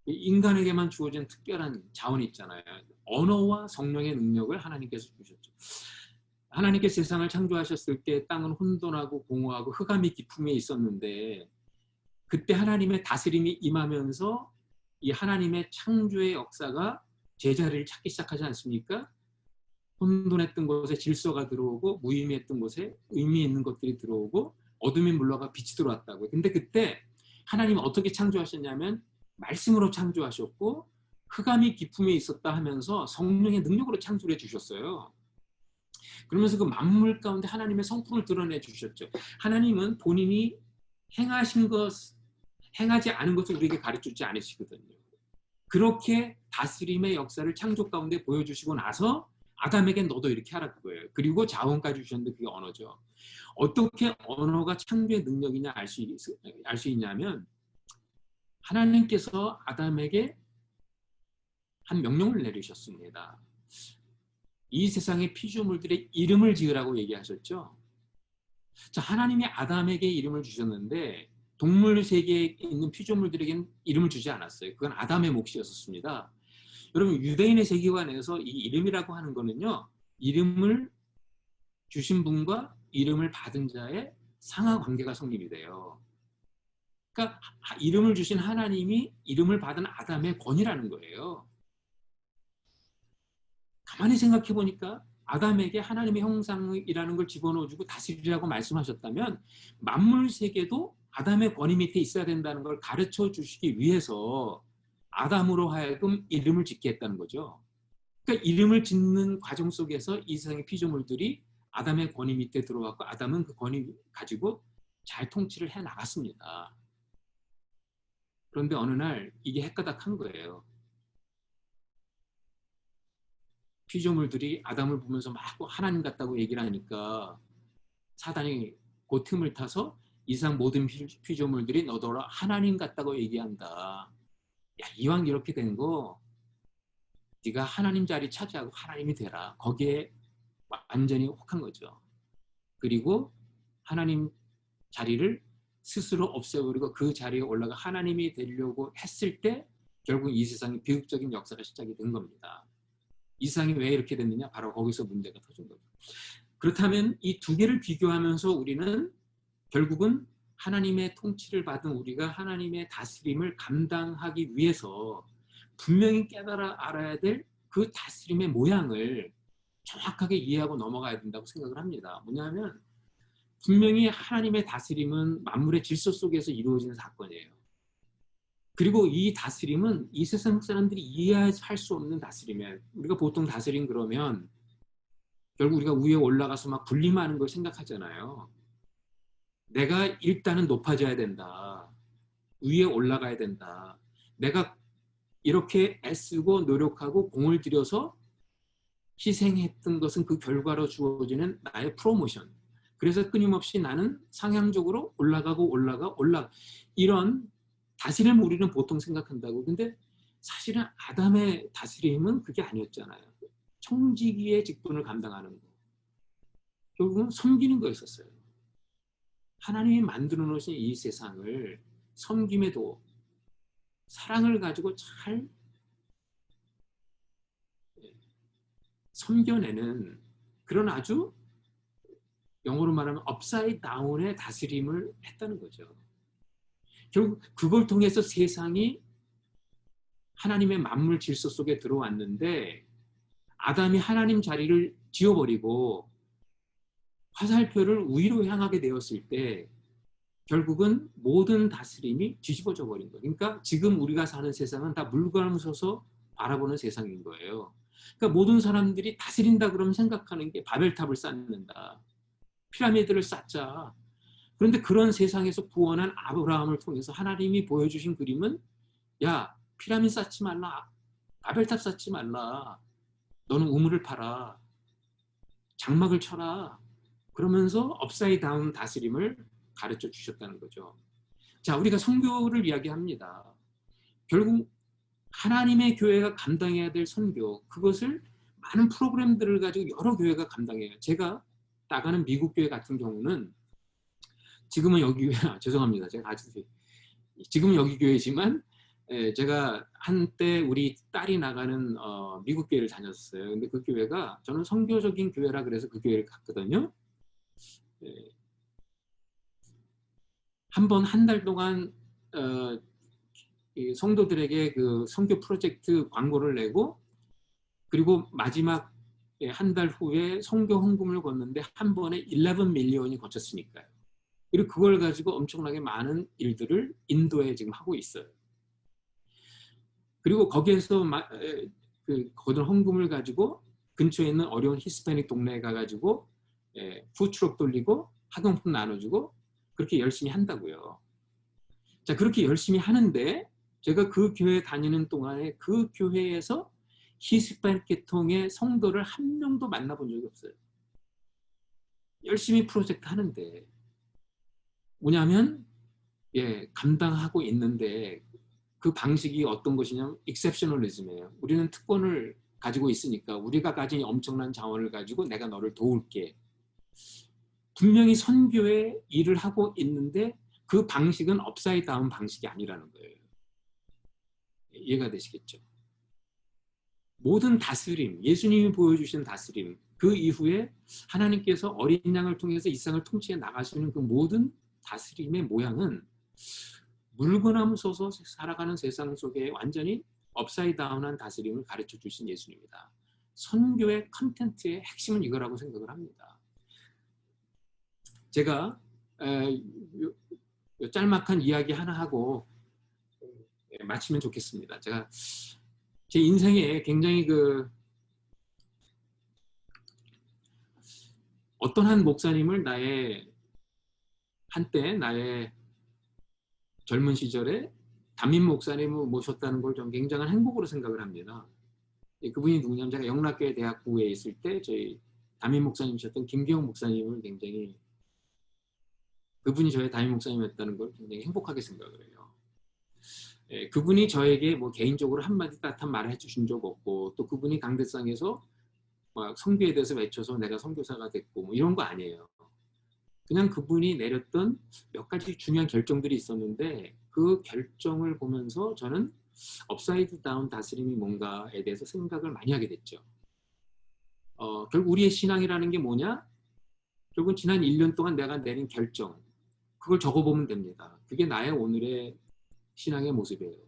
인간에게만 주어진 특별한 자원이 있잖아요. 언어와 성령의 능력을 하나님께서 주셨죠. 하나님께 세상을 창조하셨을 때 땅은 혼돈하고 공허하고 흑암이 깊음에 있었는데 그때 하나님의 다스림이 임하면서 이 하나님의 창조의 역사가 제자리를 찾기 시작하지 않습니까? 혼돈했던 곳에 질서가 들어오고 무의미했던 곳에 의미 있는 것들이 들어오고 어둠이 물러가 빛이 들어왔다고요. 근데 그때 하나님은 어떻게 창조하셨냐면 말씀으로 창조하셨고 흑암이 깊음에 있었다 하면서 성령의 능력으로 창조해 주셨어요. 그러면서 그 만물 가운데 하나님의 성품을 드러내 주셨죠. 하나님은 본인이 행하지 않은 것을 우리에게 가르쳐주지 않으시거든요. 그렇게 다스림의 역사를 창조 가운데 보여주시고 나서 아담에게 너도 이렇게 하라 그거예요. 그리고 자원까지 주셨는데 그게 언어죠. 어떻게 언어가 창조의 능력이냐 알 수 있냐면 하나님께서 아담에게 한 명령을 내리셨습니다. 이 세상의 피조물들의 이름을 지으라고 얘기하셨죠. 자, 하나님이 아담에게 이름을 주셨는데 동물 세계에 있는 피조물들에게는 이름을 주지 않았어요. 그건 아담의 몫이었습니다. 여러분 유대인의 세계관에서 이 이름이라고 하는 거는요. 이름을 주신 분과 이름을 받은 자의 상하 관계가 성립이 돼요. 그러니까 이름을 주신 하나님이 이름을 받은 아담의 권위라는 거예요. 가만히 생각해 보니까 아담에게 하나님의 형상이라는 걸 집어넣어주고 다스리라고 말씀하셨다면 만물 세계도 아담의 권위 밑에 있어야 된다는 걸 가르쳐 주시기 위해서 아담으로 하여금 이름을 짓게 했다는 거죠. 그러니까 이름을 짓는 과정 속에서 이 세상의 피조물들이 아담의 권위 밑에 들어왔고 아담은 그 권위 가지고 잘 통치를 해 나갔습니다. 그런데 어느 날 이게 헷가닥한 거예요. 피조물들이 아담을 보면서 막 하나님 같다고 얘기를 하니까 사단이 그 틈을 타서 이상 모든 피조물들이 너더러 하나님 같다고 얘기한다. 야, 이왕 이렇게 된 거 네가 하나님 자리 차지하고 하나님이 되라. 거기에 완전히 혹한 거죠. 그리고 하나님 자리를 스스로 없애버리고 그 자리에 올라가 하나님이 되려고 했을 때 결국 이 세상의 비극적인 역사가 시작이 된 겁니다. 이 세상이 왜 이렇게 됐느냐? 바로 거기서 문제가 터진 거죠. 그렇다면 이 두 개를 비교하면서 우리는 결국은 하나님의 통치를 받은 우리가 하나님의 다스림을 감당하기 위해서 분명히 깨달아 알아야 될 그 다스림의 모양을 정확하게 이해하고 넘어가야 된다고 생각을 합니다. 뭐냐면 분명히 하나님의 다스림은 만물의 질서 속에서 이루어지는 사건이에요. 그리고 이 다스림은 이 세상 사람들이 이해할 수 없는 다스림이에요. 우리가 보통 다스림 그러면 결국 우리가 위에 올라가서 막 군림하는 걸 생각하잖아요. 내가 일단은 높아져야 된다. 위에 올라가야 된다. 내가 이렇게 애쓰고 노력하고 공을 들여서 희생했던 것은 그 결과로 주어지는 나의 프로모션. 그래서 끊임없이 나는 상향적으로 올라가고 이런 다스림을 우리는 보통 생각한다고. 근데 사실은 아담의 다스림은 그게 아니었잖아요. 청지기의 직분을 감당하는 거. 결국은 섬기는 거였었어요. 하나님이 만들어 놓으신 이 세상을 섬김에도 사랑을 가지고 잘 섬겨내는 그런 아주 영어로 말하면 업사이드 다운의 다스림을 했다는 거죠. 결국 그걸 통해서 세상이 하나님의 만물 질서 속에 들어왔는데 아담이 하나님 자리를 지워버리고 화살표를 위로 향하게 되었을 때 결국은 모든 다스림이 뒤집어져 버린 거예요. 그러니까 지금 우리가 사는 세상은 다 물감서서 바라보는 세상인 거예요. 그러니까 모든 사람들이 다스린다 그러면 생각하는 게 바벨탑을 쌓는다. 피라미드를 쌓자. 그런데 그런 세상에서 구원한 아브라함을 통해서 하나님이 보여주신 그림은 야, 피라미드 쌓지 말라. 바벨탑 쌓지 말라. 너는 우물을 파라. 장막을 쳐라. 그러면서 업사이드 다운 다스림을 가르쳐 주셨다는 거죠. 자, 우리가 선교를 이야기합니다. 결국 하나님의 교회가 감당해야 될 선교, 그것을 많은 프로그램들을 가지고 여러 교회가 감당해요. 제가 나가는 미국 교회 같은 경우는 지금은 여기 죄송합니다. 제가 아직 지금은 여기 교회지만 제가 한때 우리 딸이 나가는 미국 교회를 다녔어요. 근데 그 교회가 저는 선교적인 교회라 그래서 그 교회를 갔거든요. 한번 한 달 동안 성도들에게 그 선교 프로젝트 광고를 내고 그리고 마지막 한 달 후에 선교 헌금을 걷는데 한 번에 11 밀리언이 거쳤으니까요. 그리고 그걸 가지고 엄청나게 많은 일들을 인도에 지금 하고 있어요. 그리고 거기에서 거둔 헌금을 가지고 근처에 있는 어려운 히스패닉 동네에 가가지고 푸드트럭 돌리고 학용품 나눠주고 그렇게 열심히 한다고요. 자, 그렇게 열심히 하는데 제가 그 교회 다니는 동안에 그 교회에서 히스패닉 계통의 성도를 한 명도 만나본 적이 없어요. 열심히 프로젝트 하는데 뭐냐면 감당하고 있는데 그 방식이 어떤 것이냐면 익셉셔널리즘이에요. 우리는 특권을 가지고 있으니까 우리가 가진 엄청난 자원을 가지고 내가 너를 도울게. 분명히 선교의 일을 하고 있는데 그 방식은 업사이드 다운 방식이 아니라는 거예요. 이해가 되시겠죠? 모든 다스림, 예수님이 보여주신 다스림, 그 이후에 하나님께서 어린 양을 통해서 이 세상을 통치해 나가시는 그 모든 다스림의 모양은 물건함 서서 살아가는 세상 속에 완전히 업사이드 다운한 다스림을 가르쳐 주신 예수님이다. 선교의 컨텐츠의 핵심은 이거라고 생각을 합니다. 제가 짤막한 이야기 하나 하고 마치면 좋겠습니다. 제가 제 인생에 굉장히 어떤 한 목사님을 한때 나의 젊은 시절에 담임 목사님을 모셨다는 걸 좀 굉장한 행복으로 생각을 합니다. 그분이 누구냐면 제가 영락교회 대학부에 있을 때 저희 담임 목사님이셨던 김기영 목사님을 굉장히 그분이 저의 담임 목사님이었다는 걸 굉장히 행복하게 생각을 해요. 그분이 저에게 뭐 개인적으로 한마디 따뜻한 말을 해주신 적 없고 또 그분이 강대상에서 막 선교에 대해서 외쳐서 내가 선교사가 됐고 뭐 이런 거 아니에요. 그냥 그분이 내렸던 몇 가지 중요한 결정들이 있었는데 그 결정을 보면서 저는 업사이드 다운 다스림이 뭔가에 대해서 생각을 많이 하게 됐죠. 결국 우리의 신앙이라는 게 뭐냐? 결국은 지난 1년 동안 내가 내린 결정, 그걸 적어보면 됩니다. 그게 나의 오늘의 신앙의 모습이에요.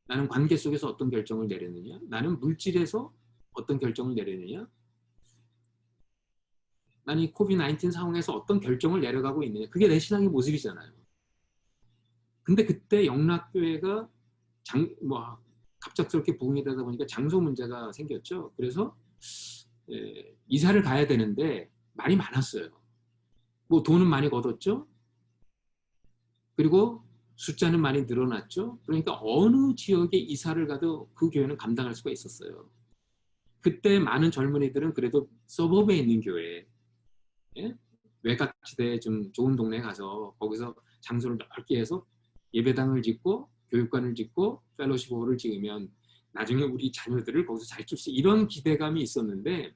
나는 관계 속에서 어떤 결정을 내렸느냐? 나는 물질에서 어떤 결정을 내렸느냐? 나는 이 코비드-19 상황에서 어떤 결정을 내려가고 있느냐? 그게 내 신앙의 모습이잖아요. 근데 그때 영락교회가 갑작스럽게 부흥이 되다 보니까 장소 문제가 생겼죠. 그래서 이사를 가야 되는데 말이 많았어요. 뭐 돈은 많이 걷었죠. 그리고 숫자는 많이 늘어났죠. 그러니까 어느 지역에 이사를 가도 그 교회는 감당할 수가 있었어요. 그때 많은 젊은이들은 그래도 서버브에 있는 교회, 외곽지대에 좀 좋은 동네에 가서 거기서 장소를 넓게 해서 예배당을 짓고 교육관을 짓고 펠로시홀을 지으면 나중에 우리 자녀들을 거기서 잘 키울 수 이런 기대감이 있었는데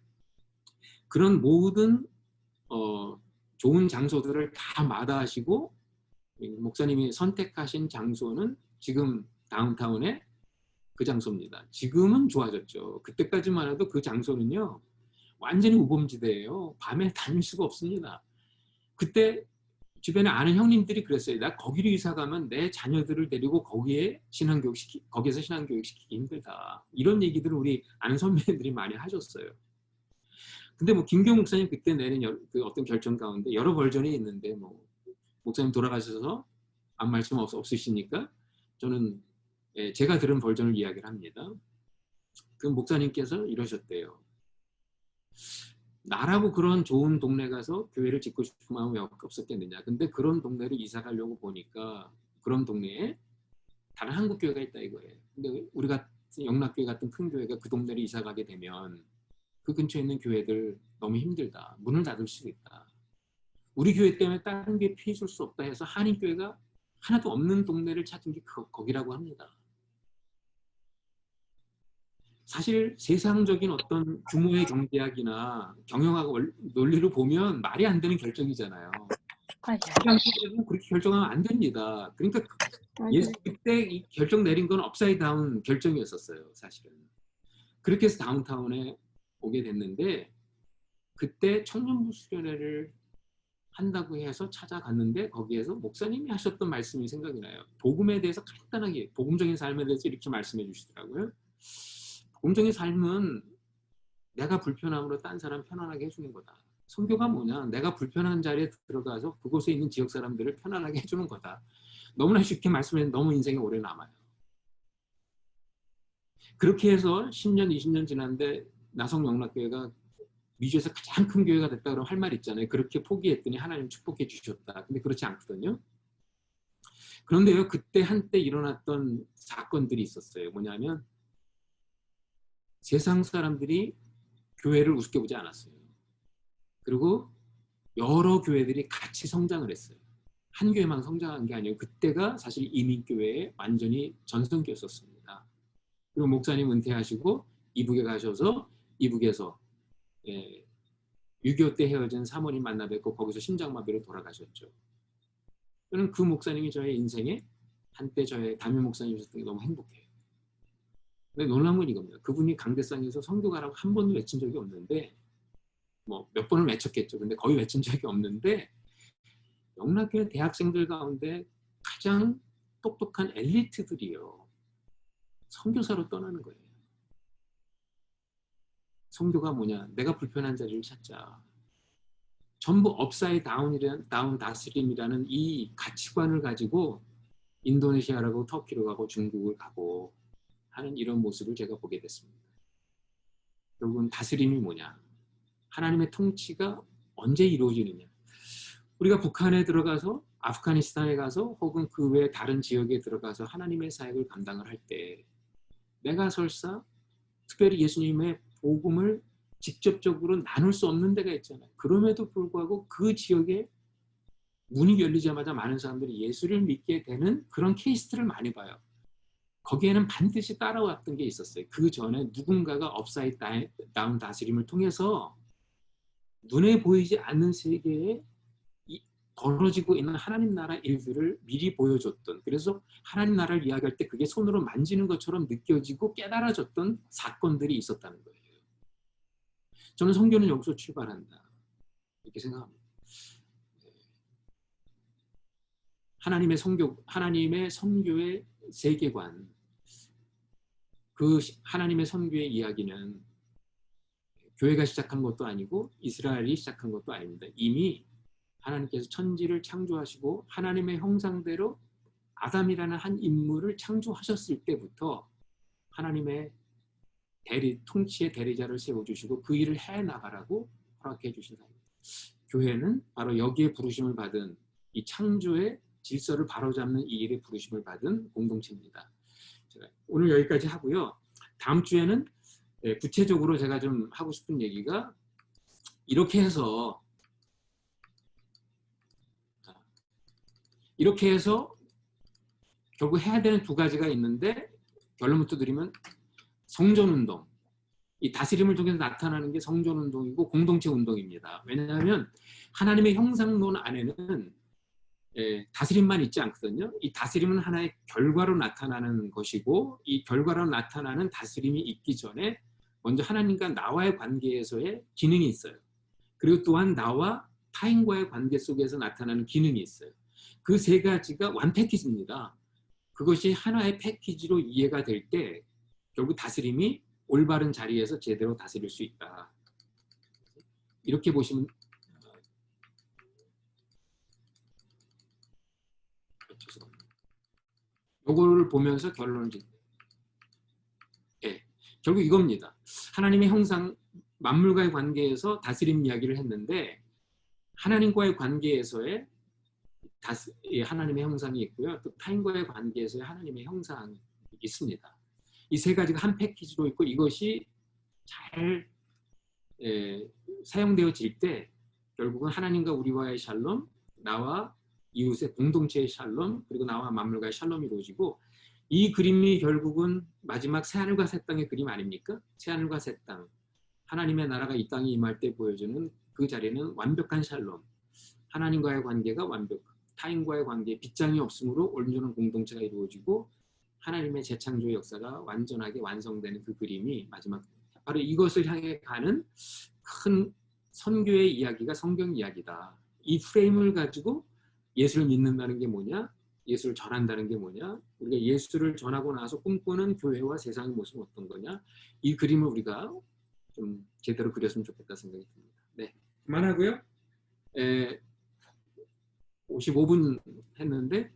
그런 모든 좋은 장소들을 다 마다하시고 목사님이 선택하신 장소는 지금 다운타운의 그 장소입니다. 지금은 좋아졌죠. 그때까지만 해도 그 장소는요. 완전히 우범지대예요. 밤에 다닐 수가 없습니다. 그때 주변에 아는 형님들이 그랬어요. 나 거기로 이사 가면 내 자녀들을 데리고 거기에서 신앙교육 시키기 힘들다. 이런 얘기들을 우리 아는 선배들이 많이 하셨어요. 근데 뭐 김경 목사님 그때 내린 그 어떤 결정 가운데 여러 버전이 있는데 뭐 목사님 돌아가셔서 아무 말씀 없으시니까 저는 제가 들은 버전을 이야기를 합니다. 그 목사님께서 이러셨대요. 나라고 그런 좋은 동네 가서 교회를 짓고 싶은 마음이 없었겠느냐. 근데 그런 동네를 이사 가려고 보니까 그런 동네에 다른 한국 교회가 있다 이거예요. 근데 우리 같은 영락교회 같은 큰 교회가 그 동네를 이사 가게 되면 그 근처에 있는 교회들 너무 힘들다. 문을 닫을 수 있다. 우리 교회 때문에 다른 교회 피해 줄 수 없다 해서 한인교회가 하나도 없는 동네를 찾은 게 거기라고 합니다. 사실 세상적인 어떤 규모의 경제학이나 경영학 논리를 보면 말이 안 되는 결정이잖아요. 세상적으로 그렇게 결정하면 안 됩니다. 그러니까 그때 이 결정 내린 건 업사이드 다운 결정이었었어요. 사실은. 그렇게 해서 다운타운에 오게 됐는데 그때 청년부 수련회를 한다고 해서 찾아갔는데 거기에서 목사님이 하셨던 말씀이 생각이 나요. 복음에 대해서 간단하게 복음적인 삶에 대해서 이렇게 말씀해 주시더라고요. 복음적인 삶은 내가 불편함으로 딴 사람 편안하게 해주는 거다. 선교가 뭐냐? 내가 불편한 자리에 들어가서 그곳에 있는 지역 사람들을 편안하게 해주는 거다. 너무나 쉽게 말씀해서 너무 인생에 오래 남아요. 그렇게 해서 10년, 20년 지났는데 나성영락교회가 미주에서 가장 큰 교회가 됐다 그러면 할 말 있잖아요. 그렇게 포기했더니 하나님 축복해 주셨다. 근데 그렇지 않거든요. 그런데요, 그때 한때 일어났던 사건들이 있었어요. 뭐냐면 세상 사람들이 교회를 우습게 보지 않았어요. 그리고 여러 교회들이 같이 성장을 했어요. 한 교회만 성장한 게 아니에요. 그때가 사실 이민교회의 완전히 전성기였었습니다. 그리고 목사님 은퇴하시고 이북에 가셔서 이북에서 6.25 때 헤어진 사모님 만나 뵙고 거기서 심장마비로 돌아가셨죠. 저는 그 목사님이 저의 인생에 한때 저의 담임 목사님이셨던 게 너무 행복해요. 근데 놀라운 건 이겁니다. 그분이 강대상에서 선교가라고 한 번도 외친 적이 없는데, 뭐 몇 번을 외쳤겠죠. 근데 거의 외친 적이 없는데, 영락교회 대학생들 가운데 가장 똑똑한 엘리트들이요, 선교사로 떠나는 거예요. 선교가 뭐냐? 내가 불편한 자리를 찾자. 전부 업사이드 다운 다스림이라는 이 가치관을 가지고 인도네시아라고 터키로 가고 중국을 가고 하는 이런 모습을 제가 보게 됐습니다. 결국은 다스림이 뭐냐? 하나님의 통치가 언제 이루어지느냐? 우리가 북한에 들어가서 아프가니스탄에 가서 혹은 그 외 다른 지역에 들어가서 하나님의 사역을 감당을 할 때 내가 설사 특별히 예수님의 복음을 직접적으로 나눌 수 없는 데가 있잖아요. 그럼에도 불구하고 그 지역에 문이 열리자마자 많은 사람들이 예수를 믿게 되는 그런 케이스들을 많이 봐요. 거기에는 반드시 따라왔던 게 있었어요. 그 전에 누군가가 업사이드 다운 다스림을 통해서 눈에 보이지 않는 세계에 벌어지고 있는 하나님 나라 일들을 미리 보여줬던, 그래서 하나님 나라를 이야기할 때 그게 손으로 만지는 것처럼 느껴지고 깨달아졌던 사건들이 있었다는 거예요. 저는 선교는 여기서 출발한다 이렇게 생각합니다. 하나님의 선교의 세계관, 그 하나님의 선교의 이야기는 교회가 시작한 것도 아니고 이스라엘이 시작한 것도 아닙니다. 이미 하나님께서 천지를 창조하시고 하나님의 형상대로 아담이라는 한 인물을 창조하셨을 때부터 하나님의 통치의 대리자를 세워주시고 그 일을 해나가라고 허락해 주신다. 교회는 바로 여기에 부르심을 받은, 이 창조의 질서를 바로잡는 이 일에 부르심을 받은 공동체입니다. 오늘 여기까지 하고요. 다음 주에는 구체적으로 제가 좀 하고 싶은 얘기가 이렇게 해서 결국 해야 되는 두 가지가 있는데, 결론부터 드리면 성전운동, 이 다스림을 통해서 나타나는 게 성전운동이고 공동체 운동입니다. 왜냐하면 하나님의 형상론 안에는 다스림만 있지 않거든요. 이 다스림은 하나의 결과로 나타나는 것이고, 이 결과로 나타나는 다스림이 있기 전에 먼저 하나님과 나와의 관계에서의 기능이 있어요. 그리고 또한 나와 타인과의 관계 속에서 나타나는 기능이 있어요. 그 세 가지가 완 패키지입니다. 그것이 하나의 패키지로 이해가 될 때 결국 다스림이 올바른 자리에서 제대로 다스릴 수 있다. 이렇게 보시면 이거를 보면서 결론을 결국 이겁니다. 하나님의 형상, 만물과의 관계에서 다스림 이야기를 했는데, 하나님과의 관계에서의 하나님의 형상이 있고요. 또 타인과의 관계에서의 하나님의 형상이 있습니다. 이 세 가지가 한 패키지로 있고, 이것이 잘 사용되어질 때 결국은 하나님과 우리와의 샬롬, 나와 이웃의 공동체의 샬롬, 그리고 나와 만물과의 샬롬이 이루어지고, 이 그림이 결국은 마지막 새하늘과 새 땅의 그림 아닙니까? 새하늘과 새 땅, 하나님의 나라가 이 땅에 임할 때 보여주는 그 자리는 완벽한 샬롬, 하나님과의 관계가 타인과의 관계에 빗장이 없으므로 온전한 공동체가 이루어지고 하나님의 재창조의 역사가 완전하게 완성되는 그 그림이 마지막, 바로 이것을 향해 가는 큰 선교의 이야기가 성경 이야기다. 이 프레임을 가지고 예수를 믿는다는 게 뭐냐? 예수를 전한다는 게 뭐냐? 우리가 예수를 전하고 나서 꿈꾸는 교회와 세상의 모습은 어떤 거냐? 이 그림을 우리가 좀 제대로 그렸으면 좋겠다 생각이 듭니다. 네, 그만하고요. 55분 했는데